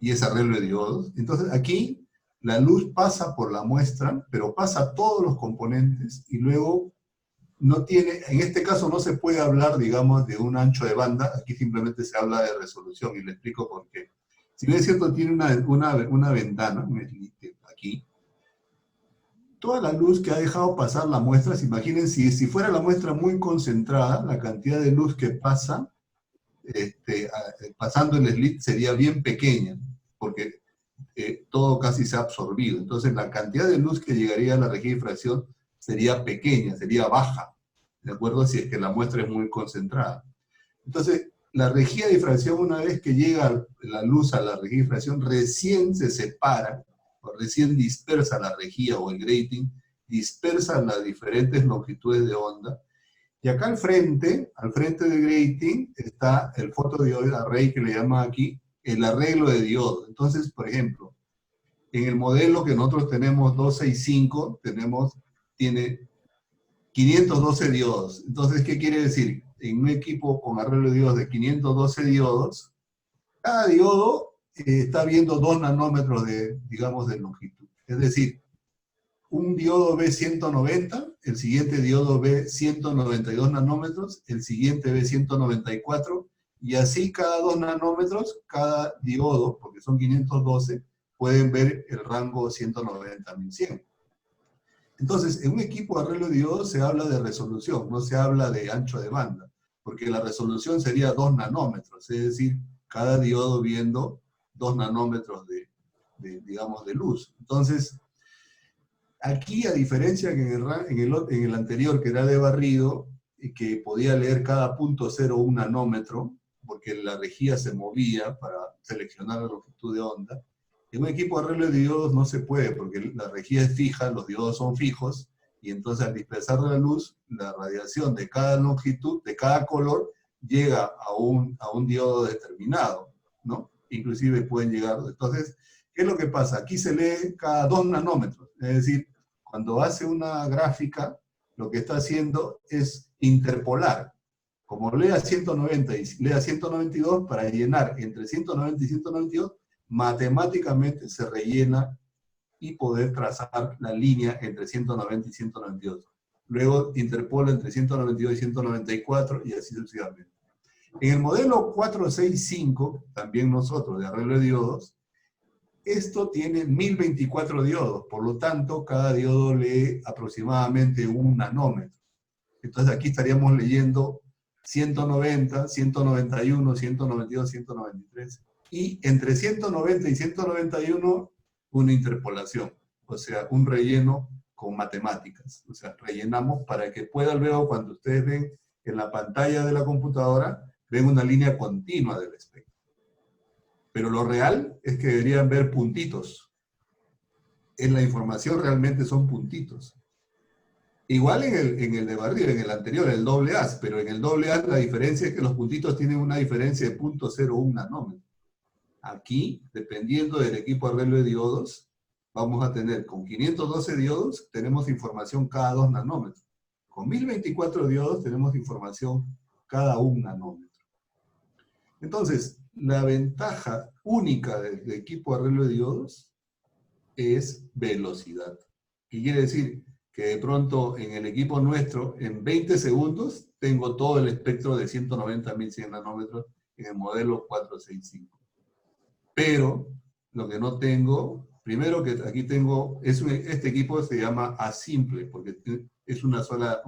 Y es arreglo de diodos. Entonces aquí la luz pasa por la muestra, pero pasa todos los componentes y luego no tiene, en este caso no se puede hablar, digamos, de un ancho de banda, aquí simplemente se habla de resolución y le explico por qué. Si bien es cierto, tiene una ventana, aquí, toda la luz que ha dejado pasar la muestra, se imaginen si fuera la muestra muy concentrada, la cantidad de luz que pasa, pasando el slit sería bien pequeña, porque todo casi se ha absorbido. Entonces la cantidad de luz que llegaría a la rejilla de difracción sería pequeña, sería baja, ¿de acuerdo? Si es que la muestra es muy concentrada. Entonces, la rejilla de difracción, una vez que llega la luz a la rejilla de difracción, recién se separa, o recién dispersa la rejilla o el grating, dispersa las diferentes longitudes de onda. Y acá al frente del grating, está el photodiode array que le llama aquí, el arreglo de diodos. Entonces, por ejemplo, en el modelo que nosotros tenemos 265, tiene 512 diodos. Entonces, ¿qué quiere decir? En un equipo con arreglo de diodos de 512 diodos, cada diodo está viendo 2 nanómetros de longitud. Es decir, un diodo ve 190, el siguiente diodo ve 192 nanómetros, el siguiente ve 194, y así cada 2 nanómetros, cada diodo, porque son 512, pueden ver el rango 190 a 1100. Entonces, en un equipo de arreglo de diodos se habla de resolución, no se habla de ancho de banda, porque la resolución sería 2 nanómetros, es decir, cada diodo viendo 2 nanómetros digamos, de luz. Entonces, aquí, a diferencia que en el anterior, que era de barrido, y que podía leer cada punto 0,1 nanómetro, porque la rejilla se movía para seleccionar la longitud de onda, en un equipo de arreglo de diodos no se puede, porque la rejilla es fija, los diodos son fijos, y entonces al dispersar la luz, la radiación de cada longitud, de cada color, llega a un diodo determinado, ¿no? Inclusive pueden llegar, entonces, ¿qué es lo que pasa? Aquí se lee cada 2 nanómetros, es decir, cuando hace una gráfica, lo que está haciendo es interpolar. Como lea 190 y lea 192, para llenar entre 190 y 192, matemáticamente se rellena y poder trazar la línea entre 190 y 192. Luego interpola entre 192 y 194 y así sucesivamente. En el modelo 465, también nosotros de arreglo de diodos, esto tiene 1024 diodos, por lo tanto, cada diodo lee aproximadamente 1 nanómetro. Entonces aquí estaríamos leyendo 190, 191, 192, 193. Y entre 190 y 191, una interpolación, o sea, un relleno con matemáticas. O sea, rellenamos para que pueda luego, cuando ustedes ven en la pantalla de la computadora, ven una línea continua del espectro. Pero lo real es que deberían ver puntitos. En la información realmente son puntitos. Igual en el de barrido, en el anterior, el doble A, pero en el doble A la diferencia es que los puntitos tienen una diferencia de 0.01 nanómetro. Aquí, dependiendo del equipo de arreglo de diodos, vamos a tener con 512 diodos, tenemos información cada 2 nanómetros. Con 1024 diodos tenemos información cada 1 nanómetro. Entonces, la ventaja única del equipo de arreglo de diodos es velocidad. ¿Qué quiere decir? Que de pronto en el equipo nuestro, en 20 segundos, tengo todo el espectro de 190 a 1100 nanómetros en el modelo 465. Pero lo que no tengo, primero que aquí tengo, este equipo se llama asimple, porque es un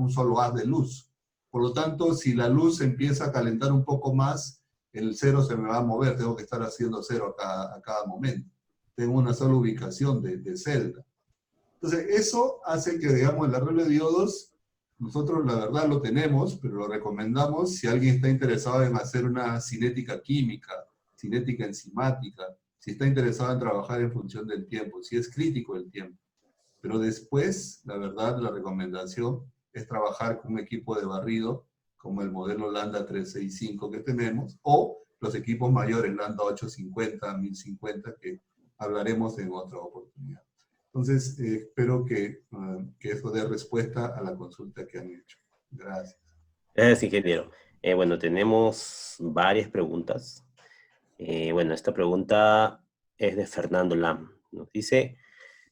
solo haz de luz. Por lo tanto, si la luz empieza a calentar un poco más, el cero se me va a mover, tengo que estar haciendo cero a cada momento. Tengo una sola ubicación de celda. Entonces, eso hace que, digamos, el arreglo de diodos, nosotros la verdad lo tenemos, pero lo recomendamos si alguien está interesado en hacer una cinética química, cinética enzimática, si está interesado en trabajar en función del tiempo, si es crítico el tiempo. Pero después, la verdad, la recomendación es trabajar con un equipo de barrido, como el modelo Lambda 365 que tenemos, o los equipos mayores, Lambda 850, 1050, que hablaremos en otra oportunidad. Entonces, espero que eso dé respuesta a la consulta que han hecho. Gracias. Gracias, ingeniero. Bueno, tenemos varias preguntas. Bueno, esta pregunta es de Fernando Lam. Nos dice,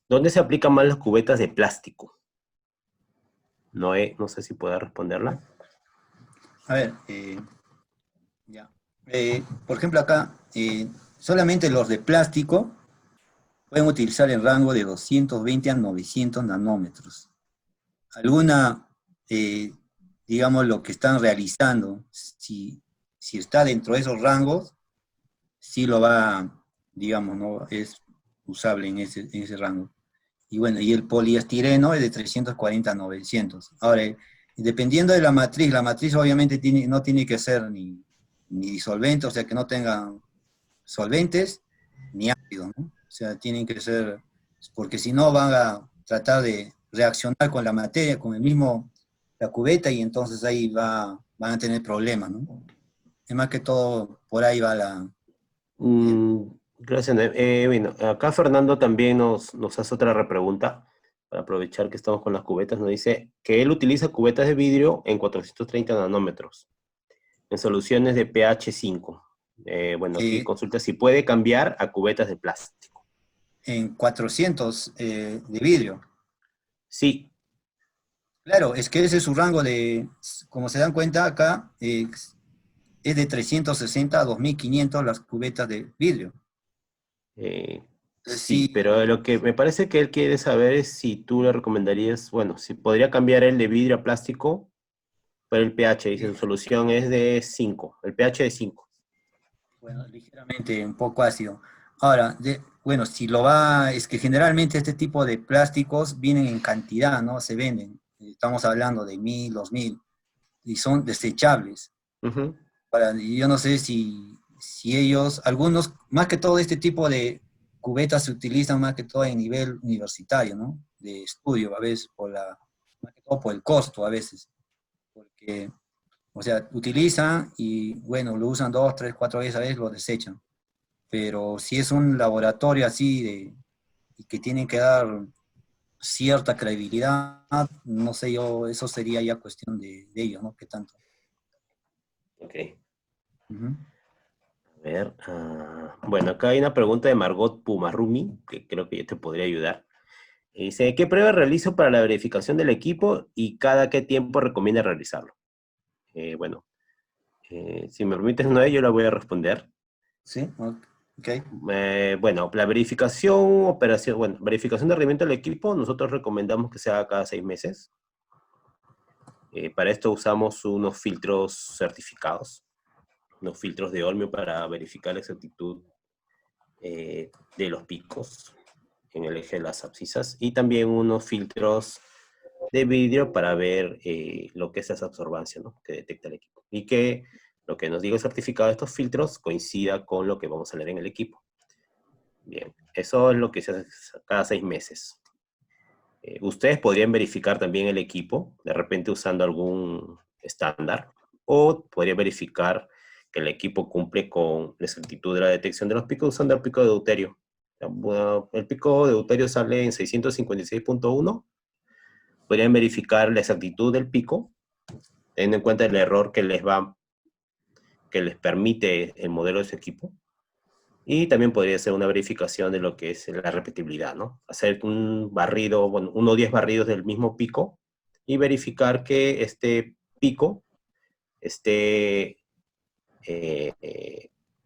¿dónde se aplican más las cubetas de plástico? Noé, no sé si pueda responderla. A ver, ya. Por ejemplo acá, solamente los de plástico pueden utilizar el rango de 220 a 900 nanómetros. Alguna, digamos, lo que están realizando, si está dentro de esos rangos, sí lo va, digamos, ¿no? Es usable en ese rango. Y bueno, y el poliestireno es de 340 a 900. Ahora, dependiendo de la matriz obviamente no tiene que ser ni disolvente, o sea, que no tenga solventes, ni ácidos, ¿no? O sea, tienen que ser, porque si no van a tratar de reaccionar con la materia, con la cubeta, y entonces ahí van a tener problemas, ¿no? Es más que todo, por ahí va la... Gracias, Noé. Bueno, acá Fernando también nos hace otra repregunta, para aprovechar que estamos con las cubetas. Nos dice que él utiliza cubetas de vidrio en 430 nanómetros, en soluciones de pH 5. Bueno, aquí consulta si puede cambiar a cubetas de plástico. En 400 de vidrio. Sí. Claro, es que ese es su rango de, como se dan cuenta acá, es de 360 a 2500 las cubetas de vidrio. Sí, Sí, pero lo que me parece que él quiere saber es si tú le recomendarías, bueno, si podría cambiar el de vidrio a plástico, pero el pH, dice, su solución es de 5, el pH de 5. bueno, ligeramente un poco ácido. Ahora, bueno, si lo va, es que generalmente este tipo de plásticos vienen en cantidad, ¿no? Se venden. Estamos hablando de 1000, 2000, y son desechables. Ujú, Y yo no sé si ellos, algunos, más que todo este tipo de cubetas se utilizan más que todo en nivel universitario, ¿no? De estudio, a veces, más que todo por el costo, a veces. Porque, o sea, utilizan y, bueno, lo usan 2, 3, 4 veces a veces, lo desechan. Pero si es un laboratorio así y que tienen que dar cierta credibilidad, no sé yo, eso sería ya cuestión de ellos, ¿no? ¿Qué tanto? ok. Ujú. A ver, bueno, acá hay una pregunta de Margot Pumarumi, que creo que yo te podría ayudar. Y dice, ¿qué prueba realizo para la verificación del equipo y cada qué tiempo recomienda realizarlo? Bueno, si me permites, Noé, yo la voy a responder. ¿Sí? Ok. Bueno, la verificación de rendimiento del equipo, nosotros recomendamos que se haga cada 6 meses. Para esto usamos unos filtros certificados, unos filtros de Olmio para verificar la exactitud de los picos en el eje de las abscisas y también unos filtros de vidrio para ver lo que es esa absorbancia, ¿no? Que detecta el equipo. Y que lo que nos diga el certificado de estos filtros coincida con lo que vamos a leer en el equipo. Bien, eso es lo que se hace cada 6 meses. Ustedes podrían verificar también el equipo, de repente usando algún estándar, o podrían verificar que el equipo cumple con la exactitud de la detección de los picos usando el pico de deuterio. Bueno, el pico de deuterio sale en 656.1. Podrían verificar la exactitud del pico, teniendo en cuenta el error que les permite el modelo de su equipo. Y también podría ser una verificación de lo que es la repetibilidad, ¿no? Hacer un barrido, bueno, 1 o 10 barridos del mismo pico y verificar que este pico esté,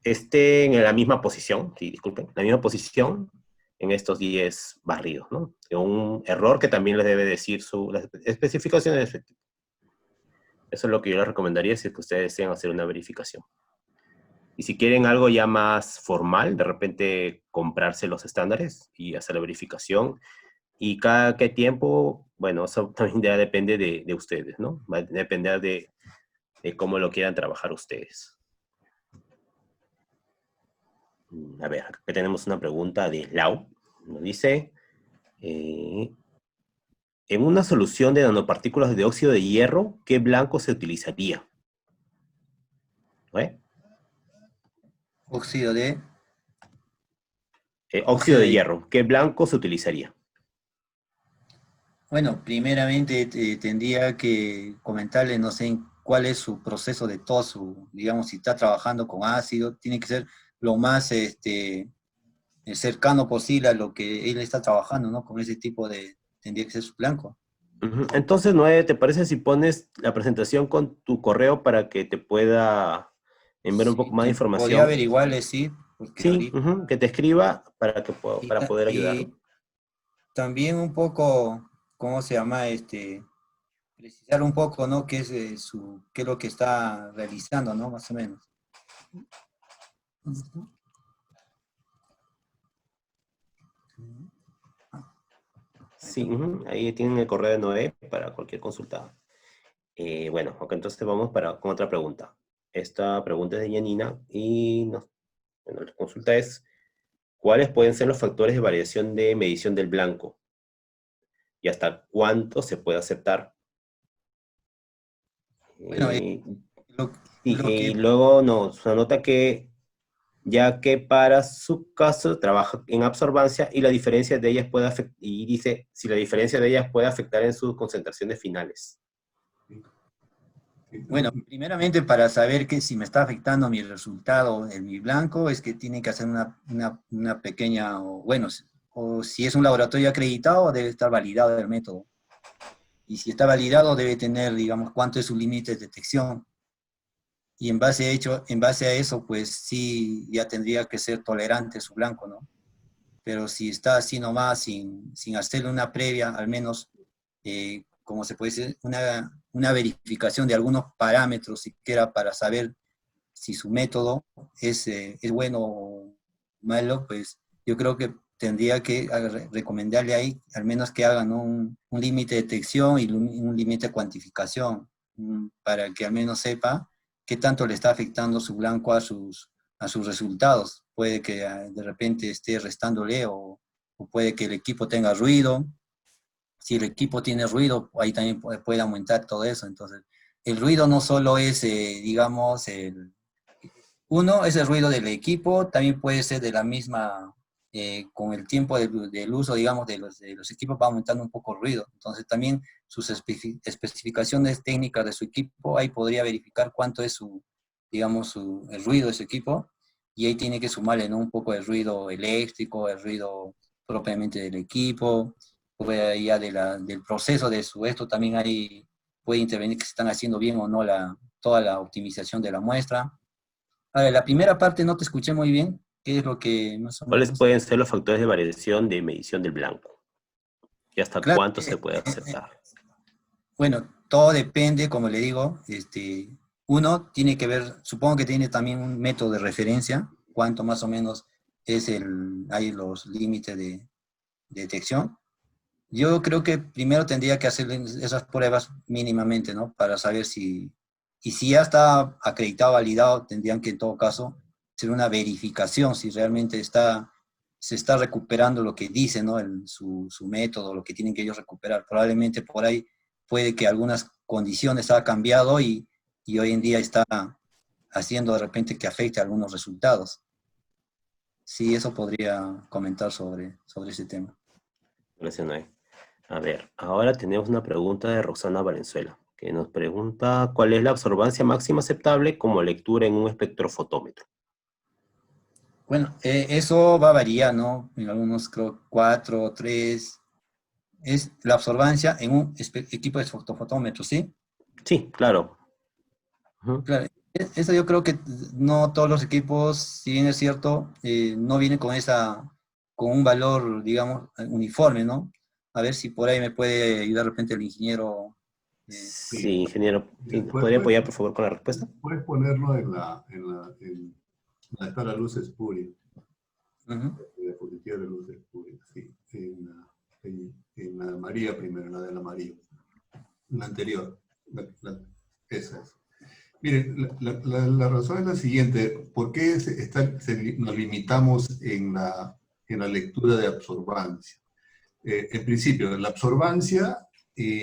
esté en la misma posición, sí, disculpen, en la misma posición en estos 10 barridos, ¿no? Un error que también les debe decir las especificaciones de su equipo. Eso es lo que yo les recomendaría si es que ustedes desean hacer una verificación. Y si quieren algo ya más formal, de repente comprarse los estándares y hacer la verificación. Y cada qué tiempo, bueno, eso también ya depende de ustedes, ¿no? Va a depender de cómo lo quieran trabajar ustedes. A ver, acá tenemos una pregunta de Lau. Nos dice, en una solución de nanopartículas de óxido de hierro, ¿qué blanco se utilizaría? ¿Eh? Óxido de, Óxido óxido de de, hierro, ¿qué blanco se utilizaría? bueno, primeramente tendría que comentarle, no sé, cuál es su proceso de TOSU, digamos, si está trabajando con ácido, tiene que ser lo más cercano posible a lo que él está trabajando, ¿no? Con ese tipo tendría que ser su blanco. Ujú. Entonces, Noé, ¿te parece si pones la presentación con tu correo para que te pueda enviar un poco Sí, más de podría información? averiguarle, sí, porque Sí, ahorita, ujú, que te escriba para poder ayudarlo. y también un poco, ¿cómo se llama? Precisar un poco, ¿no? ¿Qué es qué es lo que está realizando, ¿no? Más o menos. Ahí Sí, está. ujú, ahí tienen el correo de Noé para cualquier consulta. Bueno, ok, entonces vamos con otra pregunta. Esta pregunta es de Yanina y bueno, la consulta es, ¿cuáles pueden ser los factores de variación de medición del blanco? ¿Y hasta cuánto se puede aceptar? Bueno, Eh, lo, lo y que, luego nos anota que ya que para su caso trabaja en absorbancia y la diferencia de ellas puede afectar, y dice si la diferencia de ellas puede afectar en sus concentraciones finales. bueno, primeramente para saber que si me está afectando mi resultado en mi blanco, es que tiene que hacer una pequeña, o bueno, o si es un laboratorio acreditado, debe estar validado el método. Y si está validado, debe tener, digamos, cuánto es su límite de detección. Y en base a eso, pues sí, ya tendría que ser tolerante su blanco, ¿no? pero si está así nomás, sin hacerle una previa, al menos, como se puede decir, una verificación de algunos parámetros, siquiera para saber si su método es bueno o malo, pues yo creo que tendría que recomendarle ahí, al menos que hagan, ¿no?, un límite de detección y un límite de cuantificación, para que al menos sepa qué tanto le está afectando su blanco a sus resultados. Puede que de repente esté restándole o puede que el equipo tenga ruido. Si el equipo tiene ruido, ahí también puede aumentar todo eso. Entonces, el ruido no solo es, digamos, uno es el ruido del equipo, también puede ser de la misma, con el tiempo del uso, digamos, de los equipos va aumentando un poco el ruido. Entonces también sus especificaciones técnicas de su equipo, ahí podría verificar cuánto es su, digamos, el ruido de su equipo, y ahí tiene que sumarle, ¿no?, un poco de ruido eléctrico, el ruido propiamente del equipo, puede ya del proceso de su esto, también ahí puede intervenir que se están haciendo bien o no toda la optimización de la muestra. A ver, la primera parte no te escuché muy bien. ¿Qué es lo que más o ¿Cuáles menos? pueden ser los factores de variación de medición del blanco? ¿Y hasta Claro, cuánto se puede aceptar? bueno, todo depende, como le digo, uno tiene que ver, supongo que tiene también un método de referencia, cuánto más o menos hay los límites de detección. Yo creo que primero tendría que hacer esas pruebas mínimamente, ¿no? Para saber y si ya está acreditado, validado, tendrían que en todo caso hacer una verificación si realmente se está recuperando lo que dice, ¿no? Su método, lo que tienen que ellos recuperar. Probablemente por ahí puede que algunas condiciones ha cambiado y hoy en día está haciendo de repente que afecte a algunos resultados. Sí, eso podría comentar sobre ese tema. Gracias, Noé. A ver, ahora tenemos una pregunta de Roxana Valenzuela, que nos pregunta cuál es la absorbancia máxima aceptable como lectura en un espectrofotómetro. Bueno, eso va a variar, ¿no? En algunos creo 4, 3. Es la absorbancia en un equipo de fotofotómetro, ¿sí? Sí, claro. Ujú. Claro, eso yo creo que no todos los equipos, si bien es cierto, no vienen con un valor, digamos, uniforme, ¿no? A ver si por ahí me puede ayudar de repente el ingeniero. Sí, Sí, ingeniero. ¿Sí? ¿Nos puedes, podría apoyar, por favor, con la respuesta? puedes ponerlo en donde está la luz espuria, Ujú. la diapositiva de luz espuria, sí, en la María primero, en la de la María, la anterior, esa es. Miren, la razón es la siguiente: ¿por qué nos limitamos en la lectura de absorbancia? En principio, la absorbancia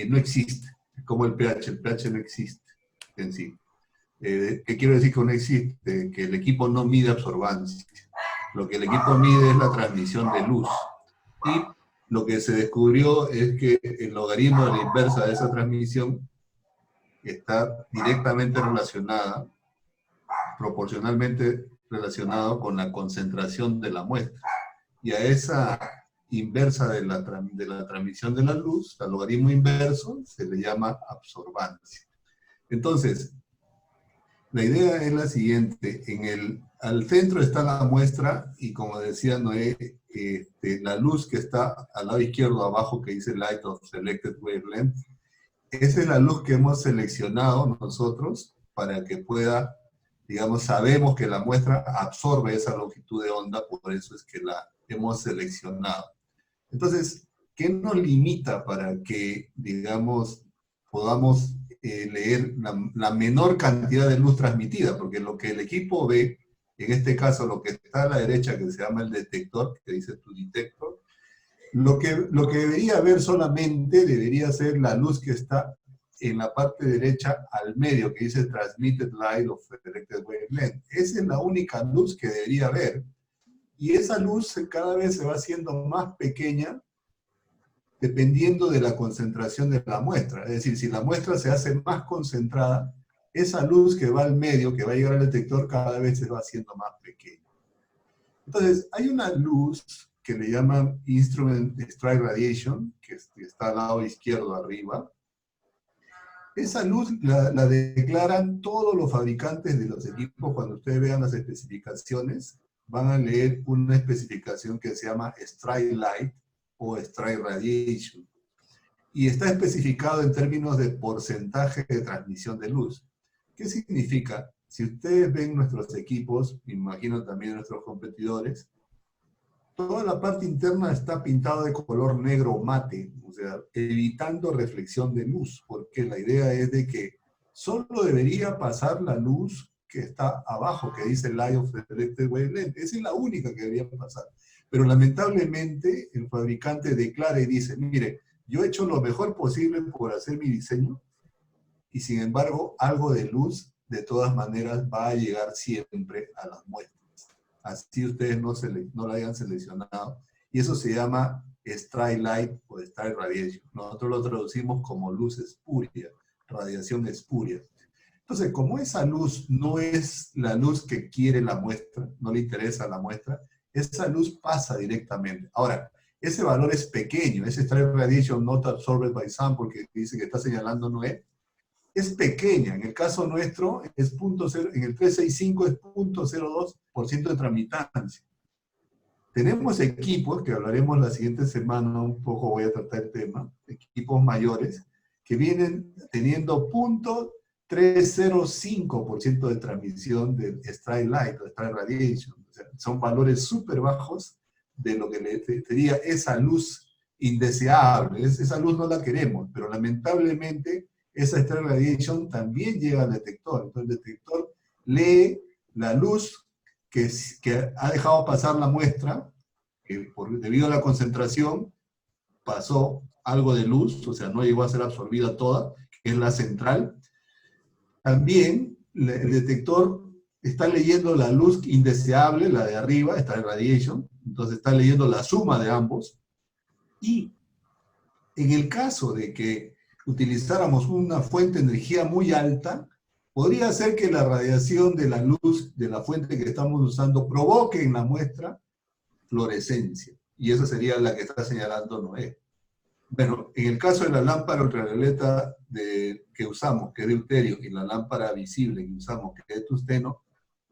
no existe, como el pH no existe en sí. ¿Qué quiero decir con no existe? Que el equipo no mide absorbancia. Lo que el equipo mide es la transmisión de luz. Y lo que se descubrió es que el logaritmo de la inversa de esa transmisión está directamente relacionada, proporcionalmente relacionado con la concentración de la muestra. Y a esa inversa de la transmisión de la luz, al logaritmo inverso, se le llama absorbancia. Entonces, la idea es la siguiente: al centro está la muestra y, como decía Noé, la luz que está al lado izquierdo abajo, que dice Light of Selected Wavelength, esa es la luz que hemos seleccionado nosotros para que pueda, digamos, sabemos que la muestra absorbe esa longitud de onda, por eso es que la hemos seleccionado. Entonces, ¿qué nos limita para que, digamos, podamos leer la menor cantidad de luz transmitida? Porque lo que el equipo ve, en este caso lo que está a la derecha, que se llama el detector, que dice tu detector, lo que debería ver solamente debería ser la luz que está en la parte derecha al medio, que dice Transmitted Light of Selected Wavelength. Esa es la única luz que debería ver. Y esa luz cada vez se va haciendo más pequeña dependiendo de la concentración de la muestra. Es decir, si la muestra se hace más concentrada, esa luz que va al medio, que va a llegar al detector, cada vez se va haciendo más pequeña. Entonces, hay una luz que le llaman Instrument Strike Radiation, que está al lado izquierdo arriba. Esa luz la declaran todos los fabricantes de los equipos. Cuando ustedes vean las especificaciones, van a leer una especificación que se llama Strike Light o Strike Radiation. Y está especificado en términos de porcentaje de transmisión de luz. ¿Qué significa? Si ustedes ven nuestros equipos, me imagino también nuestros competidores, toda la parte interna está pintada de color negro mate, o sea, evitando reflexión de luz, porque la idea es de que solo debería pasar la luz que está abajo, que dice Light of Reflected Wavelength. Esa es la única que debería pasar. Pero lamentablemente el fabricante declara y dice, mire, yo he hecho lo mejor posible por hacer mi diseño, y sin embargo, algo de luz, de todas maneras, va a llegar siempre a las muestras. Así ustedes no la hayan seleccionado. Y eso se llama Strike Light o Strike Radiation. Nosotros lo traducimos como luz espuria, radiación espuria. Entonces, como esa luz no es la luz que quiere la muestra, no le interesa la muestra, esa luz pasa directamente. Ahora, ese valor es pequeño, ese Strike Radiation not absorbed by sample que dice que está señalando Noé, es pequeña. En el caso nuestro, es 0.0, en el 365 es 0.02% de transmitancia. Tenemos equipos, que hablaremos la siguiente semana, un poco voy a tratar el tema, equipos mayores, que vienen teniendo 0.305% de transmisión del Strike Light o Strike Radiation. O sea, son valores súper bajos de lo que le sería esa luz indeseable. Esa luz no la queremos, pero lamentablemente esa Strike Radiation también llega al detector. Entonces el detector lee la luz que ha dejado pasar la muestra, que debido a la concentración pasó algo de luz, o sea, no llegó a ser absorbida toda, que es la central. También el detector está leyendo la luz indeseable, la de arriba, Strike Radiation, entonces está leyendo la suma de ambos. Y en el caso de que utilizáramos una fuente de energía muy alta, podría ser que la radiación de la luz de la fuente que estamos usando provoque en la muestra fluorescencia. Y esa sería la que está señalando Noé. Bueno, en el caso de la lámpara ultravioleta que usamos, que es de deuterio, y la lámpara visible que usamos, que es de tungsteno,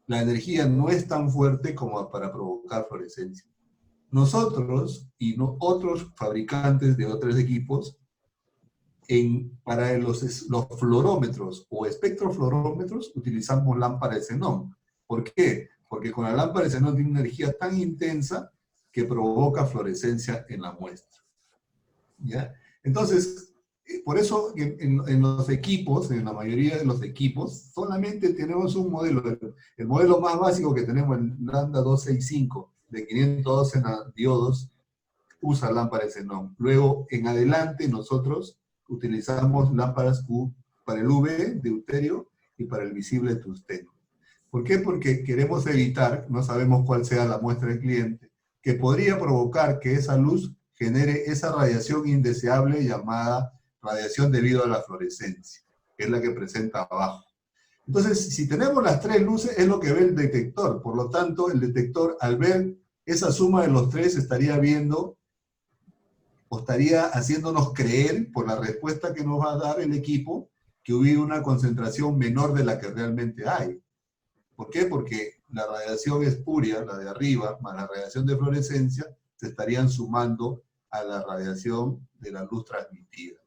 la energía no es tan fuerte como para provocar fluorescencia. Nosotros y otros fabricantes de otros equipos, para los fluorómetros o espectrofluorómetros utilizamos lámpara de xenón. ¿Por qué? Porque con la lámpara de xenón tiene una energía tan intensa que provoca fluorescencia en la muestra. ¿Ya? Entonces, por eso en los equipos, en la mayoría de los equipos, solamente tenemos un modelo. El modelo más básico que tenemos, el Lambda 265, de 512 diodos, usa lámpara de xenón. Luego, en adelante, nosotros utilizamos lámparas para el UV de deuterio y para el visible de tungsteno. ¿Por qué? Porque queremos evitar, no sabemos cuál sea la muestra del cliente, que podría provocar que esa luz genere esa radiación indeseable llamada radiación debido a la fluorescencia, que es la que presenta abajo. Entonces, si tenemos las tres luces, es lo que ve el detector. Por lo tanto, el detector, al ver esa suma de los tres, estaría viendo o estaría haciéndonos creer, por la respuesta que nos va a dar el equipo, que hubo una concentración menor de la que realmente hay. ¿Por qué? Porque la radiación espuria, la de arriba, más la radiación de fluorescencia, se estarían sumando a la radiación de la luz transmitida.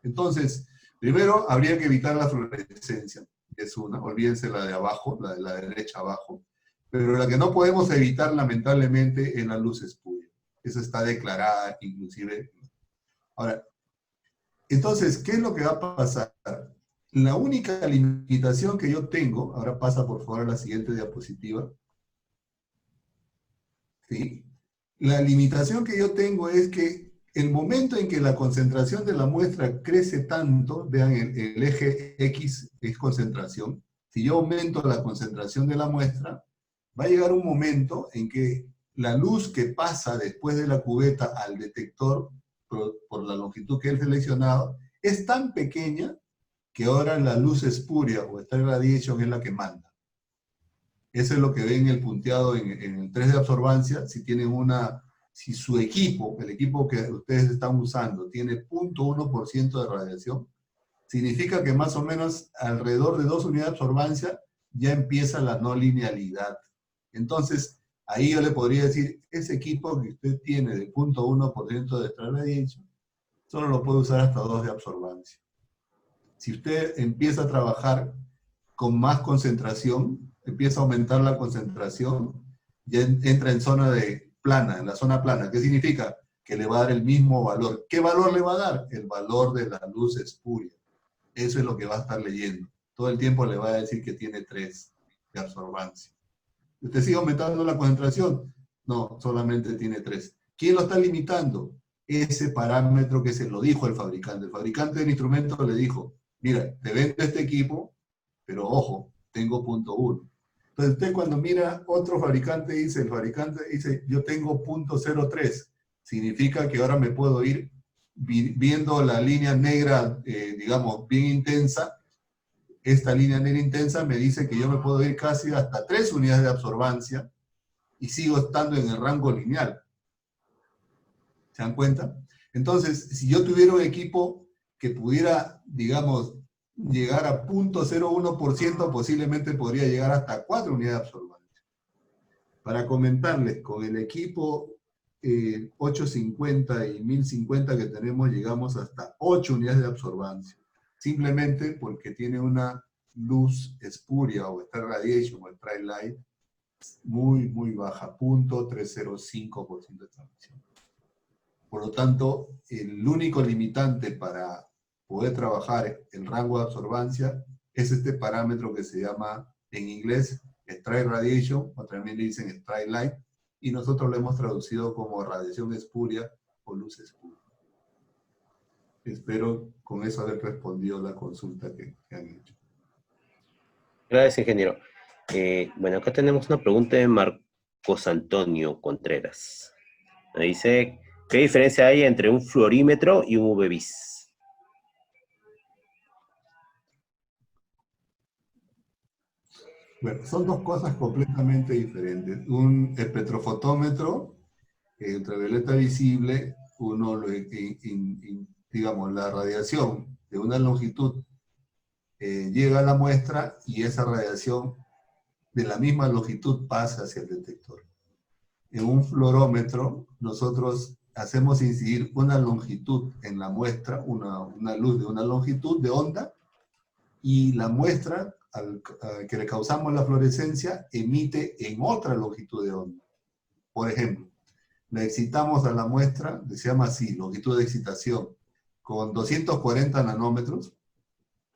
Entonces, primero habría que evitar la fluorescencia, es una, olvídense la de abajo, la de la derecha abajo, pero la que no podemos evitar lamentablemente es la luz espuria. Esa está declarada inclusive. Ahora, entonces, ¿qué es lo que va a pasar? La única limitación que yo tengo, ahora pasa por favor a la siguiente diapositiva, ¿sí? La limitación que yo tengo es que el momento en que la concentración de la muestra crece tanto, vean el eje X es concentración, si yo aumento la concentración de la muestra, va a llegar un momento en que la luz que pasa después de la cubeta al detector, por la longitud que he seleccionado, es tan pequeña que ahora la luz espuria o Strike Radiation es la que manda. Eso es lo que ven el punteado en el 3 de absorbancia. Si su equipo, el equipo que ustedes están usando, tiene 0.1% de radiación, significa que más o menos alrededor de 2 unidades de absorbancia ya empieza la no linealidad. Entonces, Ahí yo le podría decir, ese equipo que usted tiene de 0.1% de extra radiation, solo lo puede usar hasta 2 de absorbancia. Si usted empieza a trabajar con más concentración, empieza a aumentar la concentración, ya entra en zona de plana, en la zona plana. ¿Qué significa? Que le va a dar el mismo valor. ¿Qué valor le va a dar? El valor de la luz espuria. Eso es lo que va a estar leyendo. Todo el tiempo le va a decir que tiene 3 de absorbancia. ¿Usted sigue aumentando la concentración? No, solamente tiene 3. ¿Quién lo está limitando? Ese parámetro que se lo dijo el fabricante. El fabricante del instrumento le dijo, mira, te vendo este equipo, pero ojo, tengo 0.1. Entonces usted cuando mira otro fabricante dice, el fabricante dice, yo tengo 0.03. Significa que ahora me puedo ir viendo la línea negra, digamos, bien intensa. Esta línea negra intensa me dice que yo me puedo ir casi hasta 3 unidades de absorbancia y sigo estando en el rango lineal. ¿Se dan cuenta? Entonces, si yo tuviera un equipo que pudiera, digamos, llegar a 0.01%, posiblemente podría llegar hasta 4 unidades de absorbancia. Para comentarles, con el equipo 850 y 1050 que tenemos, llegamos hasta 8 unidades de absorbancia. Simplemente porque tiene una luz espuria o extra radiation o extra light muy, muy baja, 0.305% de transmisión. Por lo tanto, el único limitante para poder trabajar el rango de absorbancia es este parámetro que se llama en inglés X-ray radiation, o también le dicen X-ray light, y nosotros lo hemos traducido como radiación espuria o luz espuria. Espero con eso haber respondido la consulta que han hecho. Gracias, ingeniero. Bueno, acá tenemos una pregunta de Marcos Antonio Contreras. Me dice, ¿qué diferencia hay entre un fluorímetro y un UV-Vis? Bueno, son dos cosas completamente diferentes. Un espectrofotómetro, ultravioleta visible, uno, digamos, la radiación de una longitud llega a la muestra y esa radiación de la misma longitud pasa hacia el detector. En un fluorómetro, nosotros hacemos incidir una longitud en la muestra, una luz de una longitud de onda, y la muestra al que le causamos la fluorescencia emite en otra longitud de onda. Por ejemplo, le excitamos a la muestra, se llama así, longitud de excitación, con 240 nanómetros,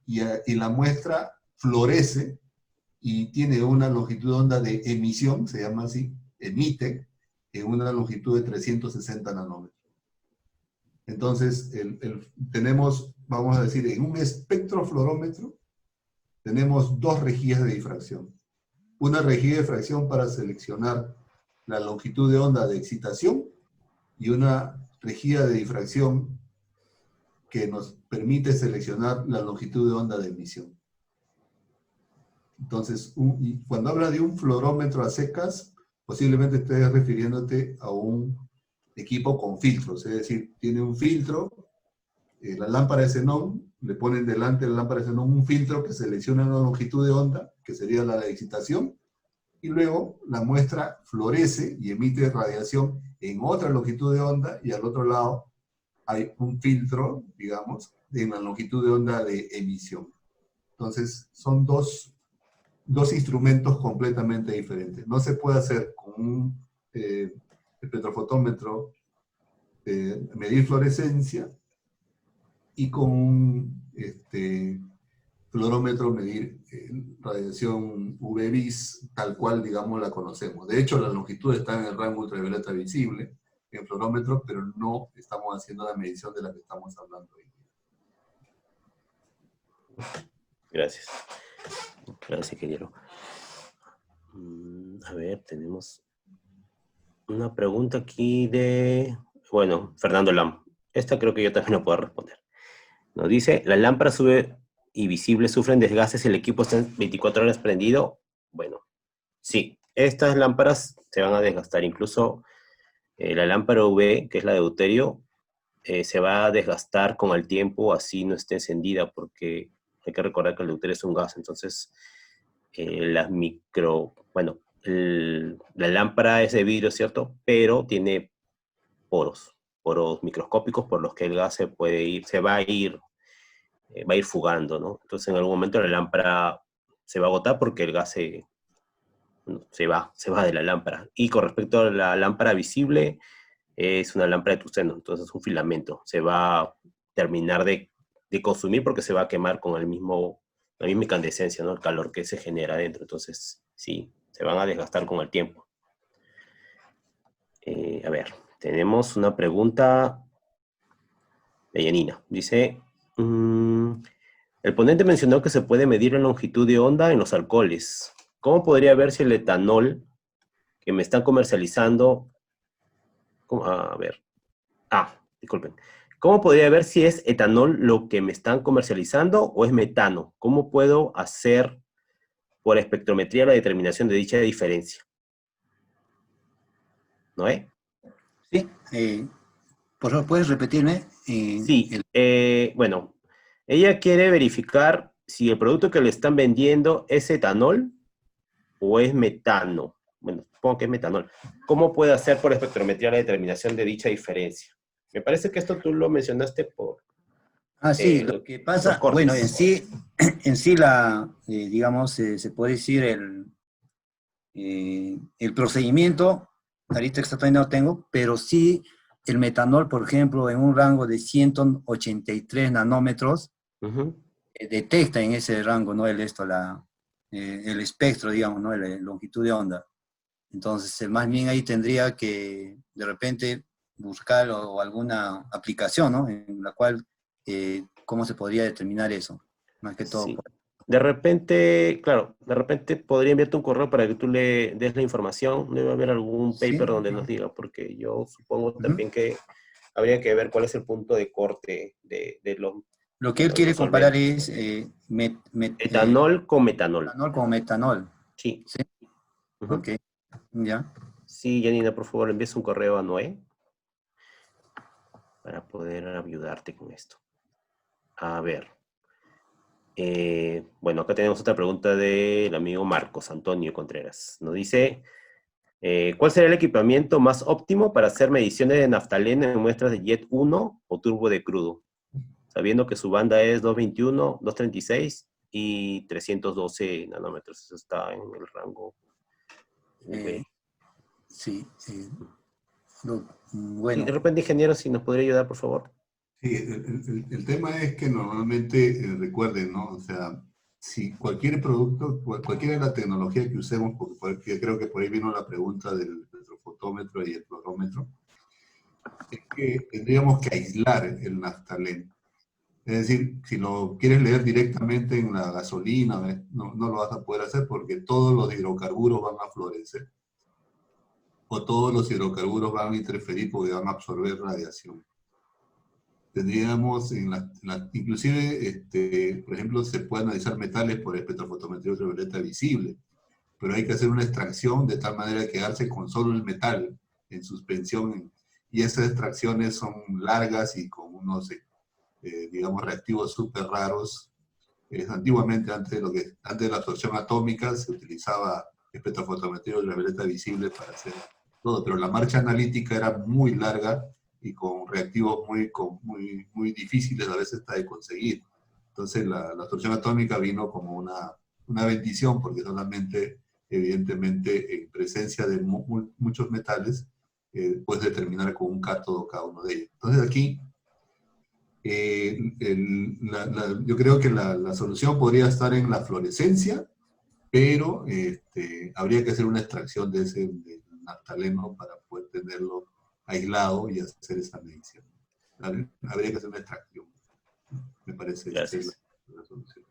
y la muestra florece y tiene una longitud de onda de emisión, se llama así, emite en una longitud de 360 nanómetros. Entonces, tenemos, vamos a decir, en un espectrofluorómetro, tenemos 2 rejillas de difracción. Una rejilla de difracción para seleccionar la longitud de onda de excitación y una rejilla de difracción que nos permite seleccionar la longitud de onda de emisión. Entonces, cuando habla de un fluorómetro a secas, posiblemente estés refiriéndote a un equipo con filtros, es decir, tiene un filtro, la lámpara de xenón, le ponen delante de la lámpara de xenón un filtro que selecciona una longitud de onda, que sería la de excitación, y luego la muestra florece y emite radiación en otra longitud de onda, y al otro lado hay un filtro, digamos, en la longitud de onda de emisión. Entonces, son dos instrumentos completamente diferentes. No se puede hacer con un espectrofotómetro medir fluorescencia y con un fluorómetro medir radiación UV-Vis tal cual, digamos, la conocemos. De hecho, la longitud está en el rango ultravioleta visible en fluorómetro, pero no estamos haciendo la medición de la que estamos hablando hoy. Gracias. Gracias, ingeniero. A ver, tenemos una pregunta aquí de, bueno, Fernando Lam. Esta creo que yo también la puedo responder. Nos dice, ¿las lámparas UV y visibles sufren desgastes si el equipo está 24 horas prendido? Bueno, sí. Estas lámparas se van a desgastar. Incluso la lámpara UV, que es la de deuterio, se va a desgastar con el tiempo, así no esté encendida, porque hay que recordar que el deuterio es un gas. Entonces, la lámpara es de vidrio, ¿cierto? Pero tiene poros microscópicos por los que el gas va a ir fugando, ¿no? Entonces en algún momento la lámpara se va a agotar porque el gas se va de la lámpara. Y con respecto a la lámpara visible, es una lámpara de tuxeno, entonces es un filamento. Se va a terminar de consumir porque se va a quemar con la misma incandescencia, ¿no? El calor que se genera adentro. Entonces, sí, se van a desgastar con el tiempo. A ver, tenemos una pregunta de Yanina. Dice, el ponente mencionó que se puede medir la longitud de onda en los alcoholes. ¿Cómo podría ver si el etanol que me están comercializando... A ver. Disculpen. ¿Cómo podría ver si es etanol lo que me están comercializando o es metano? ¿Cómo puedo hacer por espectrometría la determinación de dicha diferencia? ¿Noé? Sí, por favor, ¿puedes repetirme? Sí, bueno, ella quiere verificar si el producto que le están vendiendo es etanol o es metano. Bueno, supongo que es metanol. ¿Cómo puede hacer por espectrometría la determinación de dicha diferencia? Me parece que esto tú lo mencionaste por Sí, lo que los pasa, bueno, en cortes. sí, digamos, se puede decir el procedimiento, ahorita exactamente no tengo, pero sí el metanol, por ejemplo, en un rango de 183 nanómetros, Ujú. detecta en ese rango, ¿no? El espectro, digamos, ¿no? La longitud de onda. Entonces, más bien ahí tendría que, de repente, buscar o alguna aplicación, ¿no? En la cual, ¿cómo se podría determinar eso? Más que todo. Sí. De repente, claro, de repente podría enviarte un correo para que tú le des la información. Debe haber algún Sí. paper donde nos diga, porque yo supongo Ujú. también que habría que ver cuál es el punto de corte de Lo que él quiere los comparar solventes. es Etanol con metanol. etanol con metanol. Sí. Sí, Ujú. ok, ya. Sí, Janina, por favor, envíes un correo a Noé para poder ayudarte con esto. A ver. Bueno, acá tenemos otra pregunta del amigo Marcos Antonio Contreras. Nos dice, ¿cuál sería el equipamiento más óptimo para hacer mediciones de naftaleno en muestras de Jet 1 o turbo de crudo? Sabiendo que su banda es 221, 236 y 312 nanómetros. Eso está en el rango Eh, UV. sí, Y de bueno, repente, ingeniero, si nos podría ayudar, por favor. Sí, el tema es que normalmente, recuerden, ¿no? O sea, si cualquier producto, cualquiera de la tecnología que usemos, porque creo que por ahí vino la pregunta del fotómetro y el fluorómetro, es que tendríamos que aislar el naftaleno. Es decir, si lo quieres leer directamente en la gasolina, no lo vas a poder hacer porque todos los hidrocarburos van a fluorescer o todos los hidrocarburos van a interferir porque van a absorber radiación. Tendríamos, inclusive, por ejemplo, se puede analizar metales por espectrofotometría ultravioleta visible, pero hay que hacer una extracción de tal manera que quedarse con solo el metal en suspensión, y esas extracciones son largas y con unos, digamos, reactivos súper raros. Antiguamente, antes de la absorción atómica, se utilizaba espectrofotometría ultravioleta visible para hacer todo, pero la marcha analítica era muy larga y con reactivos muy difíciles a veces hasta de conseguir. Entonces la absorción atómica vino como una bendición, porque solamente, evidentemente, en presencia de muchos metales, puedes determinar con un cátodo cada uno de ellos. Entonces aquí, yo creo que la solución podría estar en la fluorescencia, pero habría que hacer una extracción del naftaleno para poder tenerlo aislado y hacer esa medición. Habría que hacer una extracción. Me parece que es Gracias. la solución.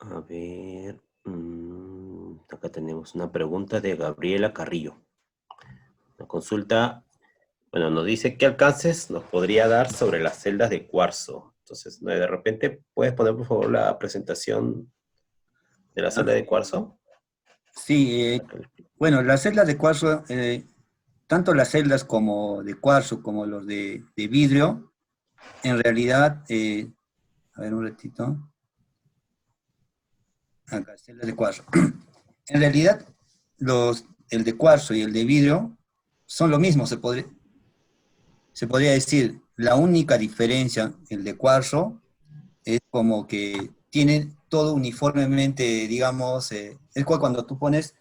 A ver, acá tenemos una pregunta de Gabriela Carrillo. La consulta, bueno, nos dice qué alcances nos podría dar sobre las celdas de cuarzo. Entonces, ¿no? De repente, ¿puedes poner por favor la presentación de la celda de cuarzo? sí, bueno, las celdas de cuarzo, tanto las celdas como de cuarzo como los de vidrio, en realidad, a ver un ratito, acá, celdas de cuarzo. En realidad, el de cuarzo y el de vidrio son lo mismo, se podría decir. La única diferencia, el de cuarzo, es como que tiene todo uniformemente, digamos, es cuando tú pones,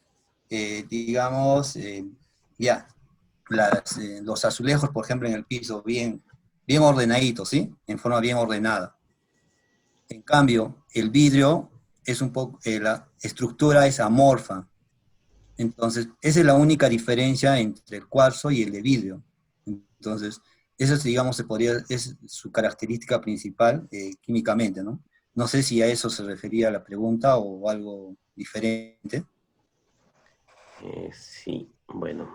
digamos, ya, los azulejos, por ejemplo, en el piso, bien ordenaditos, ¿sí? En forma bien ordenada. En cambio, el vidrio es un poco, la estructura es amorfa. Entonces, esa es la única diferencia entre el cuarzo y el de vidrio. Entonces, eso es, digamos, es su característica principal químicamente, ¿no? No sé si a eso se refería la pregunta o algo diferente. Sí, bueno,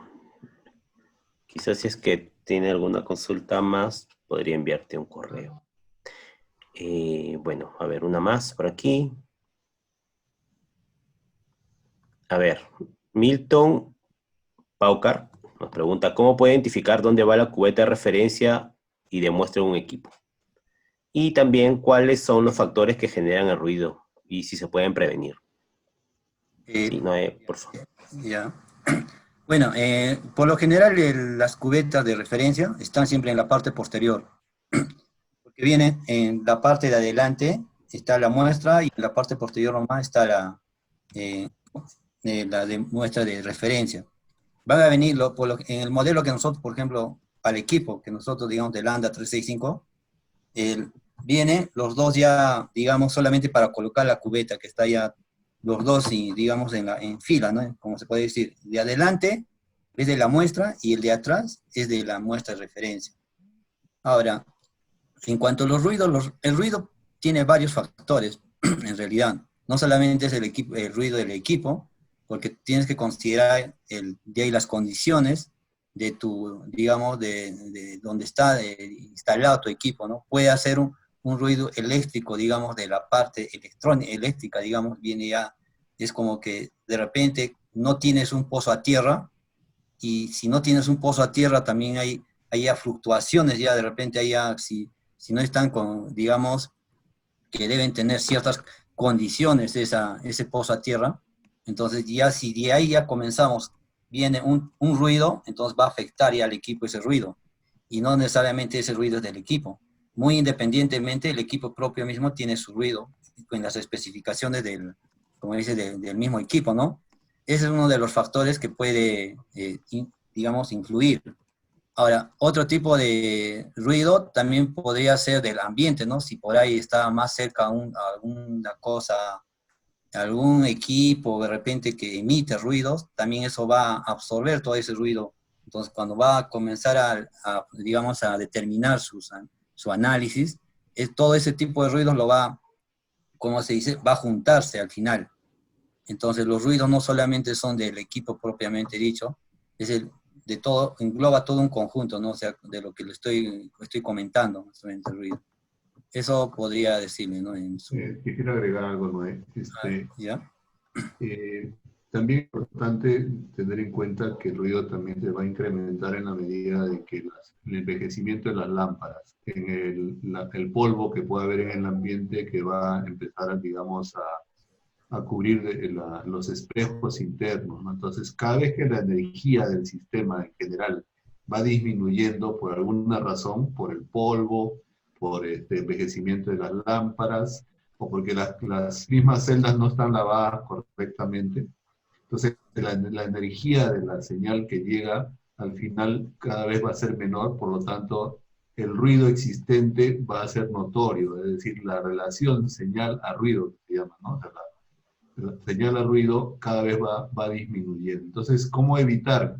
quizás si es que tiene alguna consulta más, podría enviarte un correo. Bueno, a ver, una más por aquí. A ver, Milton Paucar nos pregunta, ¿cómo puede identificar dónde va la cubeta de referencia y demuestra un equipo? Y también, ¿cuáles son los factores que generan el ruido y si se pueden prevenir? Sí, no, por favor. Ya. Bueno, por lo general las cubetas de referencia están siempre en la parte posterior, porque viene en la parte de adelante está la muestra y en la parte posterior nomás está eh, la de muestra de referencia. Van a venir, en el modelo que nosotros, por ejemplo, al equipo que nosotros, digamos, del ANDA 365, viene los dos ya, digamos, solamente para colocar la cubeta, que está ya los dos, y, digamos, en fila, ¿no? Como se puede decir. De adelante es de la muestra y el de atrás es de la muestra de referencia. Ahora, en cuanto a los ruidos, el ruido tiene varios factores, en realidad. No solamente es el ruido del equipo, porque tienes que considerar de ahí las condiciones de tu, digamos, de donde está instalado tu equipo, ¿no? Puede hacer un ruido eléctrico, digamos, de la parte eléctrica, digamos, viene ya, es como que de repente no tienes un pozo a tierra, y si no tienes un pozo a tierra también hay ya fluctuaciones, ya de repente hay ya, si no están con, digamos, que deben tener ciertas condiciones ese pozo a tierra, entonces ya si de ahí ya comenzamos, viene un ruido, entonces va a afectar ya al equipo ese ruido, y no necesariamente ese ruido es del equipo. Muy independientemente, el equipo propio mismo tiene su ruido, con las especificaciones como dice, del mismo equipo, ¿no? Ese es uno de los factores que puede, digamos, influir. Ahora, otro tipo de ruido también podría ser del ambiente, ¿no? Si por ahí está más cerca a alguna cosa, algún equipo de repente que emite ruidos, también eso va a absorber todo ese ruido. Entonces, cuando va a comenzar digamos, a determinar su análisis, todo ese tipo de ruidos lo va, como se dice, va a juntarse al final. Entonces, los ruidos no solamente son del equipo propiamente dicho, es de todo, engloba todo un conjunto, ¿no? O sea, de lo que estoy comentando, más o menos, el ruido. Eso podría decirle, ¿no? Quisiera agregar algo, Noé. ¿Ya? También es importante tener en cuenta que el ruido también se va a incrementar en la medida de que el envejecimiento de las lámparas, en el polvo que puede haber en el ambiente que va a empezar, digamos, a cubrir los espejos internos, ¿no? Entonces, cada vez que la energía del sistema en general va disminuyendo por alguna razón, por el polvo, por este envejecimiento de las lámparas, o porque las mismas celdas no están lavadas correctamente, entonces la energía de la señal que llega al final cada vez va a ser menor, por lo tanto el ruido existente va a ser notorio, es decir, la relación señal a ruido, que se llama, ¿no? O sea, la señal a ruido cada vez va disminuyendo. Entonces, ¿cómo evitar?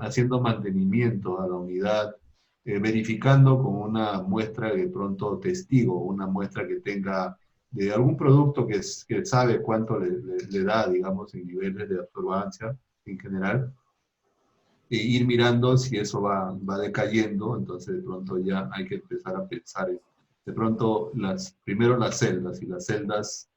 Haciendo mantenimiento a la unidad, verificando con una muestra de pronto testigo, una muestra que tenga de algún producto que sabe cuánto le da, digamos, en niveles de absorbancia en general, e ir mirando si eso va decayendo, entonces de pronto ya hay que empezar a pensar en, de pronto, primero las celdas, y las celdas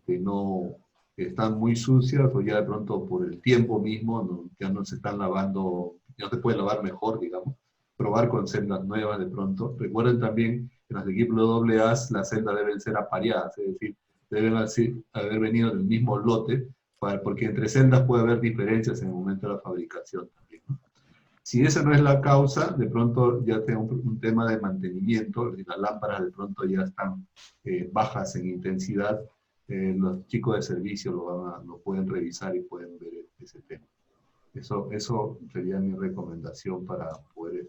no están muy sucias o ya de pronto por el tiempo mismo ya no se están lavando, ya no se puede lavar mejor, digamos, probar con celdas nuevas de pronto. Recuerden también que en los equipos AA las celdas deben ser apareadas, es decir, deben haber venido del mismo lote porque entre celdas puede haber diferencias en el momento de la fabricación también, ¿no? Si esa no es la causa, de pronto ya tengo un tema de mantenimiento, y las lámparas de pronto ya están bajas en intensidad, los chicos de servicio lo pueden revisar y pueden ver ese tema. Eso sería mi recomendación para poder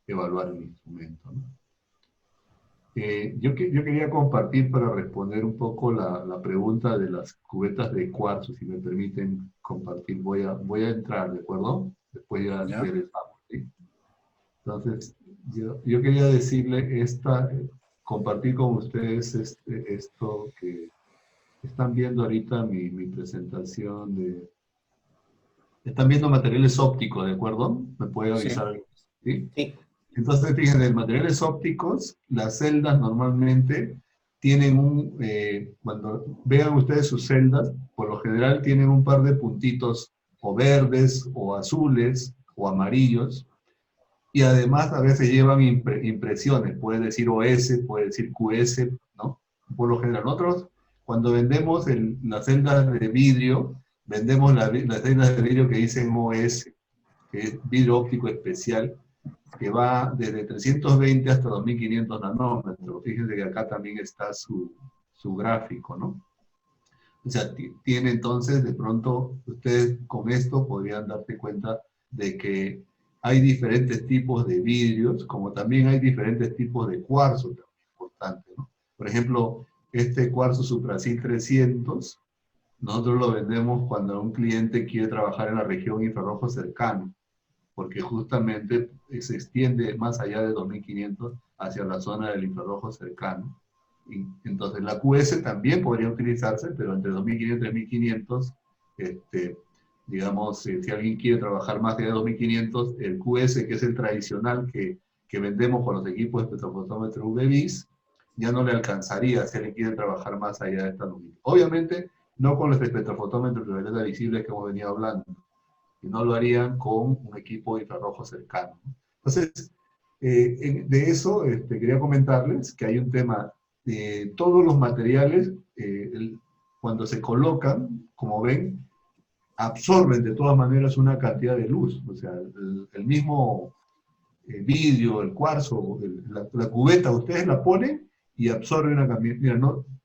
evaluar el instrumento, ¿no? Yo quería compartir para responder un poco la pregunta de las cubetas de cuarzo, si me permiten compartir. Voy a entrar, ¿de acuerdo? Después ya regresamos, ¿sí? Entonces, yo quería decirle compartir con ustedes esto que están viendo ahorita mi presentación están viendo materiales ópticos, ¿de acuerdo? ¿Me puede avisar? ¿Sí? Sí. Entonces, fíjense, en materiales ópticos, las celdas normalmente tienen cuando vean ustedes sus celdas, por lo general tienen un par de puntitos o verdes, o azules, o amarillos, y además a veces llevan impresiones, puede decir OS, puede decir QS, ¿no? Por lo general, nosotros cuando vendemos las celdas de vidrio, vendemos las celdas de vidrio que dicen OS, que es vidrio óptico especial, que va desde 320 hasta 2500 nanómetros. Fíjense que acá también está su gráfico, ¿no? O sea, tiene entonces, de pronto, ustedes con esto podrían darse cuenta de que hay diferentes tipos de vidrios, como también hay diferentes tipos de cuarzo, también importante, ¿no? Por ejemplo, este cuarzo Suprasil 300, nosotros lo vendemos cuando un cliente quiere trabajar en la región infrarrojo cercano, porque justamente se extiende más allá de 2500 hacia la zona del infrarrojo cercano. Y entonces la QS también podría utilizarse, pero entre 2500 y 3500, digamos, si alguien quiere trabajar más allá de 2500, el QS, que es el tradicional que vendemos con los equipos de espectrofotómetro UV-Vis, ya no le alcanzaría si alguien quiere trabajar más allá de esta longitud. Obviamente, no con los espectrofotómetros ultravioleta visibles que hemos venido hablando, y no lo harían con un equipo de infrarrojo cercano. Entonces, de eso quería comentarles que hay un tema, todos los materiales, cuando se colocan, como ven, absorben de todas maneras una cantidad de luz. O sea, el mismo vidrio, el cuarzo, la cubeta, ustedes la ponen y absorben una cantidad. Mira,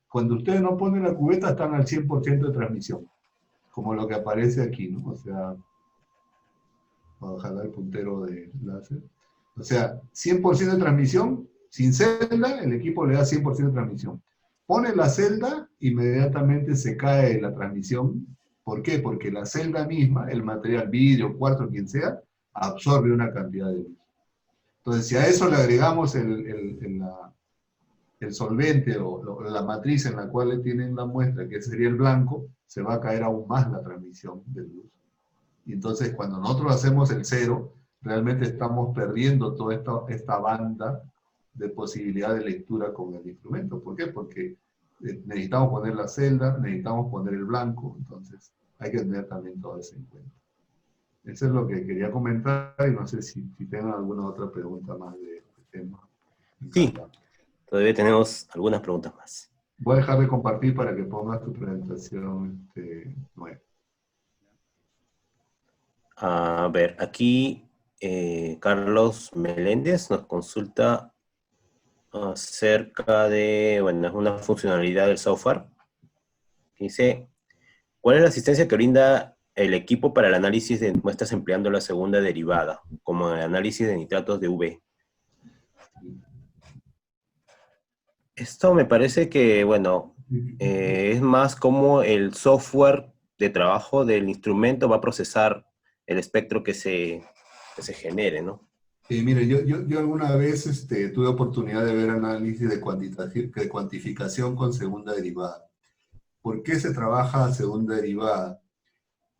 cuando ustedes no ponen la cubeta están al 100% de transmisión, como lo que aparece aquí, ¿no? O sea, voy a jalar el puntero de láser. O sea, 100% de transmisión, sin celda, el equipo le da 100% de transmisión. Pone la celda, inmediatamente se cae la transmisión. ¿Por qué? Porque la celda misma, el material, vidrio, cuarzo, quien sea, absorbe una cantidad de luz. Entonces, si a eso le agregamos el solvente o la matriz en la cual tienen la muestra, que sería el blanco, se va a caer aún más la transmisión de luz. Y entonces, cuando nosotros hacemos el cero, realmente estamos perdiendo toda esta banda de posibilidad de lectura con el instrumento. ¿Por qué? Porque necesitamos poner la celda, necesitamos poner el blanco, entonces hay que tener también todo eso en cuenta. Eso es lo que quería comentar y no sé si tengan alguna otra pregunta más de este tema. Sí, todavía tenemos algunas preguntas más. Voy a dejar de compartir para que pongas tu presentación nueva. A ver, aquí Carlos Meléndez nos consulta acerca de, bueno, una funcionalidad del software. Dice, ¿cuál es la asistencia que brinda el equipo para el análisis de muestras empleando la segunda derivada, como el análisis de nitratos de UV? Esto me parece que, bueno, es más como el software de trabajo del instrumento va a procesar el espectro que se genere, ¿no? Mire, yo alguna vez tuve oportunidad de ver análisis de cuantificación con segunda derivada. ¿Por qué se trabaja segunda derivada?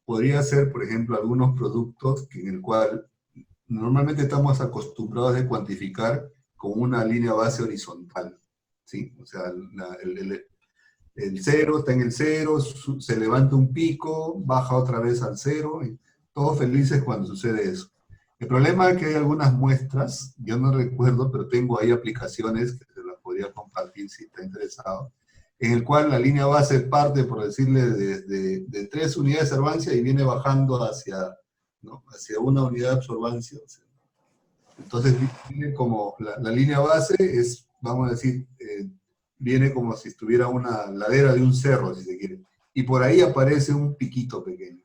Podría ser, por ejemplo, algunos productos en el cual normalmente estamos acostumbrados a cuantificar con una línea base horizontal, ¿sí? O sea, el cero está en el cero, se levanta un pico, baja otra vez al cero, y todos felices cuando sucede eso. El problema es que hay algunas muestras, yo no recuerdo, pero tengo ahí aplicaciones que se las podría compartir si está interesado, en el cual la línea base parte, por decirle, de 3 unidades de absorbancia y viene bajando hacia, ¿no?, hacia una unidad de absorbancia. Entonces, viene como, la línea base es, vamos a decir, viene como si estuviera una ladera de un cerro, si se quiere. Y por ahí aparece un piquito pequeño.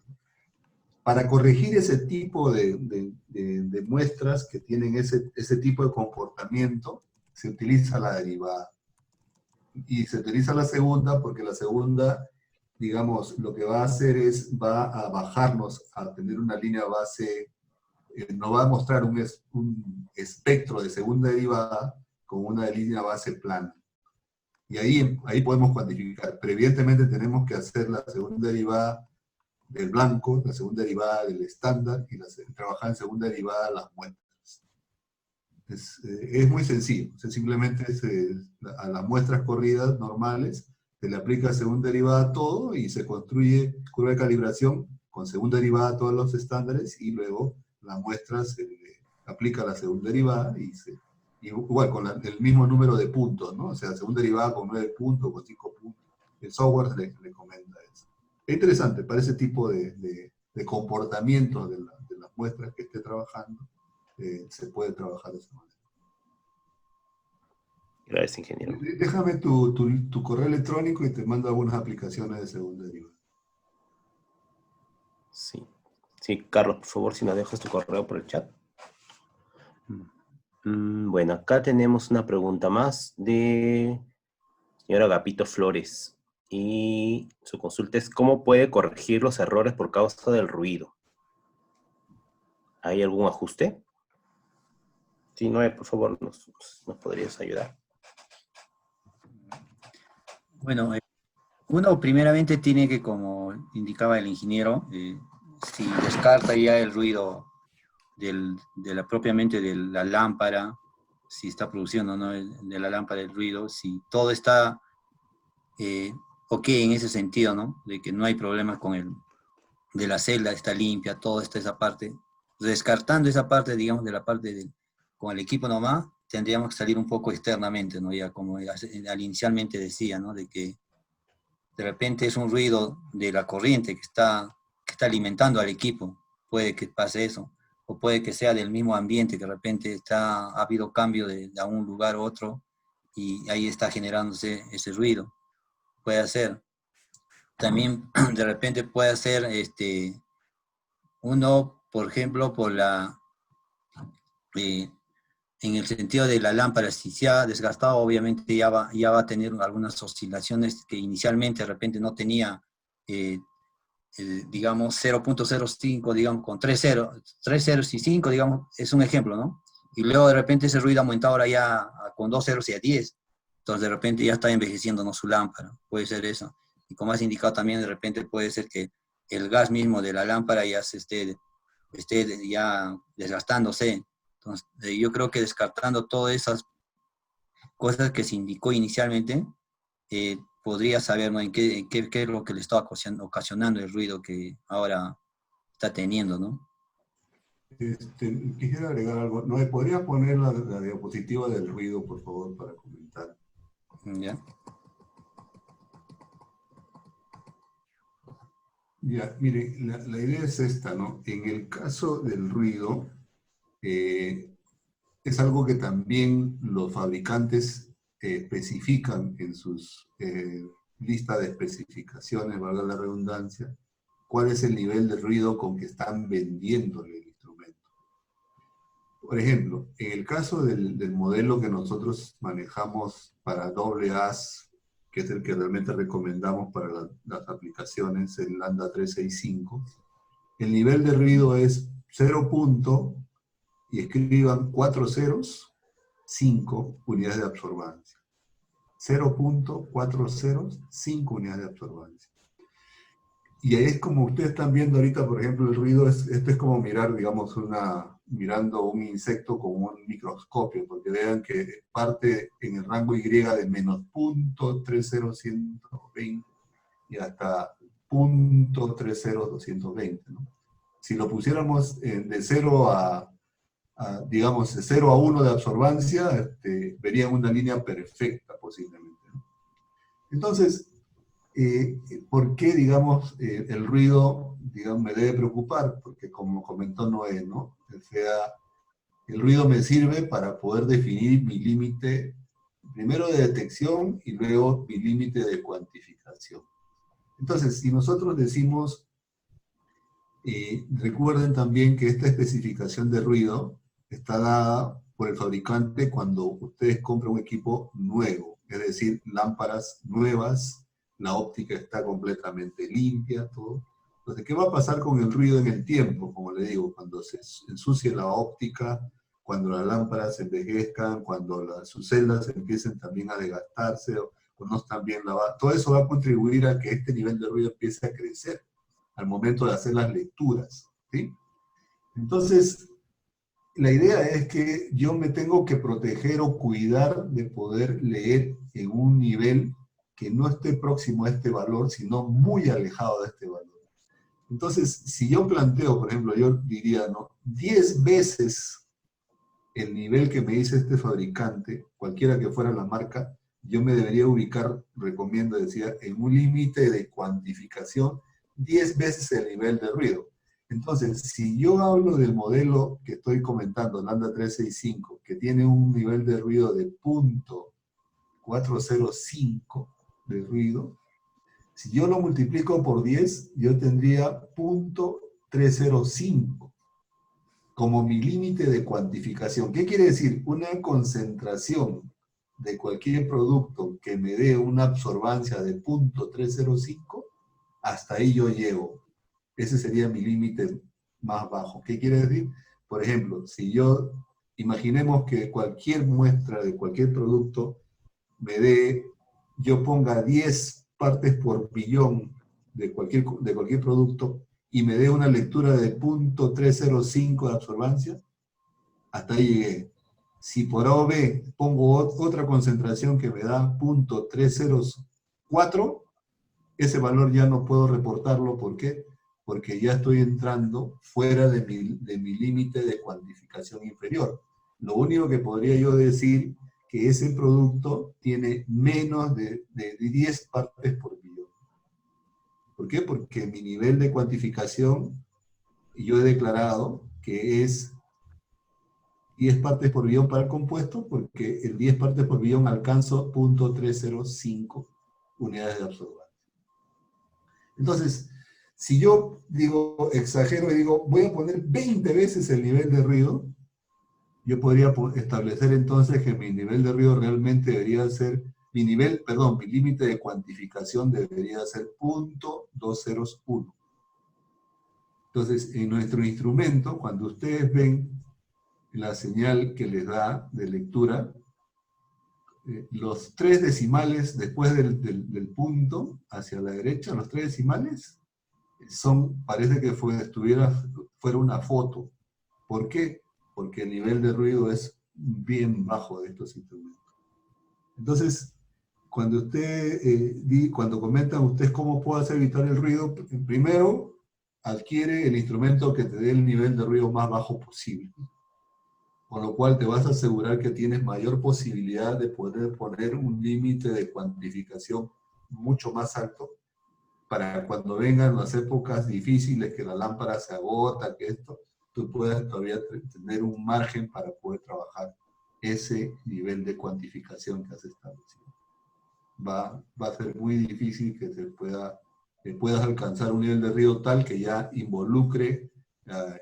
Para corregir ese tipo de muestras que tienen ese tipo de comportamiento, se utiliza la derivada. Y se utiliza la segunda porque la segunda, digamos, lo que va a hacer es, va a bajarnos a tener una línea base, nos va a mostrar un espectro de segunda derivada con una línea base plana. Y ahí podemos cuantificar, pero evidentemente tenemos que hacer la segunda derivada del blanco, la segunda derivada del estándar, y trabajar en segunda derivada las muestras. Es muy sencillo, o sea, simplemente a las muestras corridas normales se le aplica segunda derivada a todo y se construye curva de calibración con segunda derivada a todos los estándares, y luego las muestras se le aplica la segunda derivada y igual con el mismo número de puntos, ¿no? O sea, segunda derivada con 9 puntos, con 5 puntos. El software le comenta eso. Es interesante, para ese tipo de comportamientos de las muestras que esté trabajando, se puede trabajar de esa manera. Gracias, ingeniero. Déjame tu correo electrónico y te mando algunas aplicaciones de segunda derivada. Sí. Sí, Carlos, por favor, si nos dejas tu correo por el chat. Bueno, acá tenemos una pregunta más de señor Agapito Flores. Y su consulta es: ¿cómo puede corregir los errores por causa del ruido? ¿Hay algún ajuste? Sí, Noé, por favor, nos podrías ayudar. Bueno, uno primeramente tiene que, como indicaba el ingeniero, si descarta ya el ruido propiamente de la lámpara, si está produciendo, ¿no?, de la lámpara el ruido, si todo está ok en ese sentido, ¿no?, de que no hay problemas de la celda, está limpia, todo está esa parte. Descartando esa parte, digamos, de la parte con el equipo nomás, tendríamos que salir un poco externamente, ¿no? Ya como inicialmente decía, ¿no?, de que de repente es un ruido de la corriente que está alimentando al equipo, puede que pase eso, o puede que sea del mismo ambiente, que de repente ha habido cambio de un lugar a otro, y ahí está generándose ese ruido, puede ser. También de repente puede ser uno, por ejemplo, en el sentido de la lámpara, si se ha desgastado, obviamente ya va a tener algunas oscilaciones que inicialmente de repente no tenía, digamos, 0.05, digamos, con 3 ceros y 5, digamos, es un ejemplo, ¿no? Y luego de repente ese ruido aumentado ahora ya con 2 ceros y a 10. Entonces de repente ya está envejeciendo, ¿no?, su lámpara, puede ser eso. Y como has indicado también, de repente puede ser que el gas mismo de la lámpara ya esté ya desgastándose. Entonces, yo creo que descartando todas esas cosas que se indicó inicialmente, podría saber, ¿no?, en qué es lo que le está ocasionando el ruido que ahora está teniendo, ¿no? Quisiera agregar algo. ¿No me podría poner la diapositiva del ruido, por favor, para comentar? ¿Ya? Ya, mire, la idea es esta, ¿no? En el caso del ruido, es algo que también los fabricantes especifican en sus listas de especificaciones, valga la redundancia, cuál es el nivel de ruido con que están vendiendo el instrumento. Por ejemplo, en el caso del modelo que nosotros manejamos para doble haz, que es el que realmente recomendamos para las aplicaciones, el Lambda 365, el nivel de ruido es 0. Y escriban 4 ceros, 5 unidades de absorbancia. 0.40, 5 unidades de absorbancia. Y ahí es como ustedes están viendo ahorita, por ejemplo, el ruido, esto es como mirar, digamos, mirando un insecto con un microscopio, porque vean que parte en el rango Y de menos 0.30120 y hasta 0.30220, ¿no? Si lo pusiéramos de 0 digamos, de 0 a 1 de absorbancia, verían una línea perfecta posiblemente, ¿no? Entonces, ¿por qué, digamos, el ruido, digamos, me debe preocupar? Porque como comentó Noé, ¿no? O sea, el ruido me sirve para poder definir mi límite, primero de detección y luego mi límite de cuantificación. Entonces, si nosotros decimos, recuerden también que esta especificación de ruido está dada por el fabricante cuando ustedes compran un equipo nuevo, es decir, lámparas nuevas, la óptica está completamente limpia, todo. Entonces, ¿qué va a pasar con el ruido en el tiempo? Como le digo, cuando se ensucie la óptica, cuando las lámparas se envejezcan, cuando sus celdas empiecen también a desgastarse o no están bien lavadas, todo eso va a contribuir a que este nivel de ruido empiece a crecer al momento de hacer las lecturas, ¿sí? Entonces, la idea es que yo me tengo que proteger o cuidar de poder leer en un nivel que no esté próximo a este valor, sino muy alejado de este valor. Entonces, si yo planteo, por ejemplo, yo diría, ¿no? 10 veces el nivel que me dice este fabricante, cualquiera que fuera la marca, yo me debería ubicar, recomiendo, decía, en un límite de cuantificación 10 veces el nivel de ruido. Entonces, si yo hablo del modelo que estoy comentando, Lambda 365, que tiene un nivel de ruido de 0.405 de ruido, si yo lo multiplico por 10, yo tendría 0.305 como mi límite de cuantificación. ¿Qué quiere decir? Una concentración de cualquier producto que me dé una absorbancia de 0.305, hasta ahí yo llego. Ese sería mi límite más bajo. ¿Qué quiere decir? Por ejemplo, si imaginemos que cualquier muestra de cualquier producto me dé, yo ponga 10 partes por billón de cualquier producto y me dé una lectura de 0.305 de absorbancia, hasta ahí llegué. Si por A o B pongo otra concentración que me da 0.304, ese valor ya no puedo reportarlo. ¿Por qué? Porque ya estoy entrando fuera de mi límite de cuantificación inferior. Lo único que podría yo decir que ese producto tiene menos de 10 partes por billón. ¿Por qué? Porque mi nivel de cuantificación, yo he declarado que es 10 partes por billón para el compuesto, porque en 10 partes por billón alcanzo 0.305 unidades de absorbancia. Entonces, si yo digo, exagero y digo, voy a poner 20 veces el nivel de ruido, yo podría establecer entonces que mi nivel de ruido realmente debería ser, mi límite de cuantificación debería ser 0.201. Entonces, en nuestro instrumento, cuando ustedes ven la señal que les da de lectura, los 3 decimales después del punto hacia la derecha, los 3 decimales, parece que fuera una foto. ¿Por qué? Porque el nivel de ruido es bien bajo de estos instrumentos. Entonces, cuando comentan ustedes cómo puedo hacer evitar el ruido, primero adquiere el instrumento que te dé el nivel de ruido más bajo posible. Con lo cual te vas a asegurar que tienes mayor posibilidad de poder poner un límite de cuantificación mucho más alto para cuando vengan las épocas difíciles, que la lámpara se agota, que tú puedas todavía tener un margen para poder trabajar ese nivel de cuantificación que has establecido. Va a ser muy difícil que puedas alcanzar un nivel de ruido tal que ya involucre,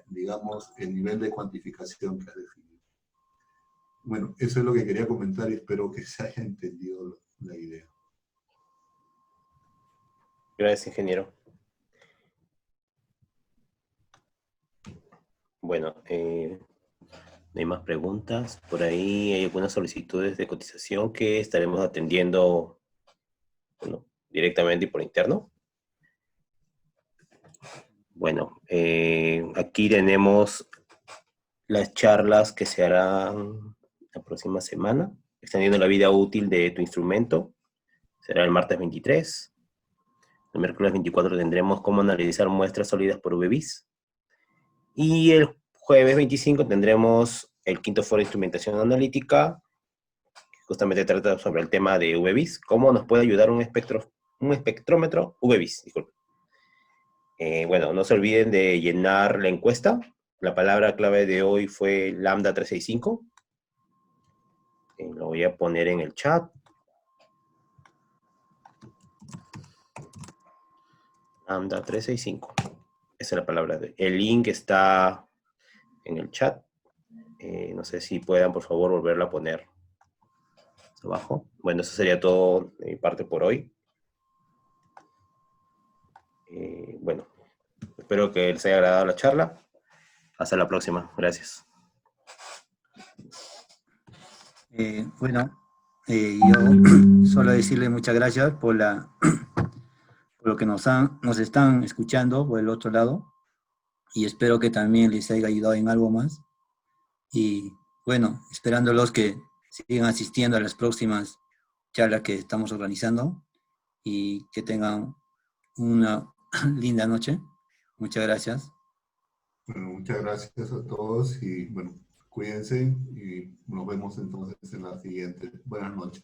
digamos, el nivel de cuantificación que has definido. Bueno, eso es lo que quería comentar y espero que se haya entendido la idea. Gracias, ingeniero. Bueno, no hay más preguntas. Por ahí hay algunas solicitudes de cotización que estaremos atendiendo, bueno, directamente y por interno. Bueno, aquí tenemos las charlas que se harán la próxima semana, extendiendo la vida útil de tu instrumento. Será el martes 23. El miércoles 24 tendremos cómo analizar muestras sólidas por UV-Vis. Y el jueves 25 tendremos el quinto foro de instrumentación analítica, Justamente trata sobre el tema de UV-Vis. ¿Cómo nos puede ayudar un espectrómetro UV-Vis? Disculpe. Bueno, no se olviden de llenar la encuesta. La palabra clave de hoy fue Lambda 365. Lo voy a poner en el chat. Lambda 365. Esa es la palabra de hoy. El link está en el chat. No sé si puedan, por favor, volverla a poner abajo. Bueno, eso sería todo de mi parte por hoy. Bueno, espero que les haya agradado la charla. Hasta la próxima. Gracias. Bueno, yo solo decirle muchas gracias por lo que nos están escuchando por el otro lado, y espero que también les haya ayudado en algo más. Y bueno, esperándolos que sigan asistiendo a las próximas charlas que estamos organizando y que tengan una linda noche. Muchas gracias. Bueno, muchas gracias a todos y bueno, cuídense y nos vemos entonces en la siguiente. Buenas noches.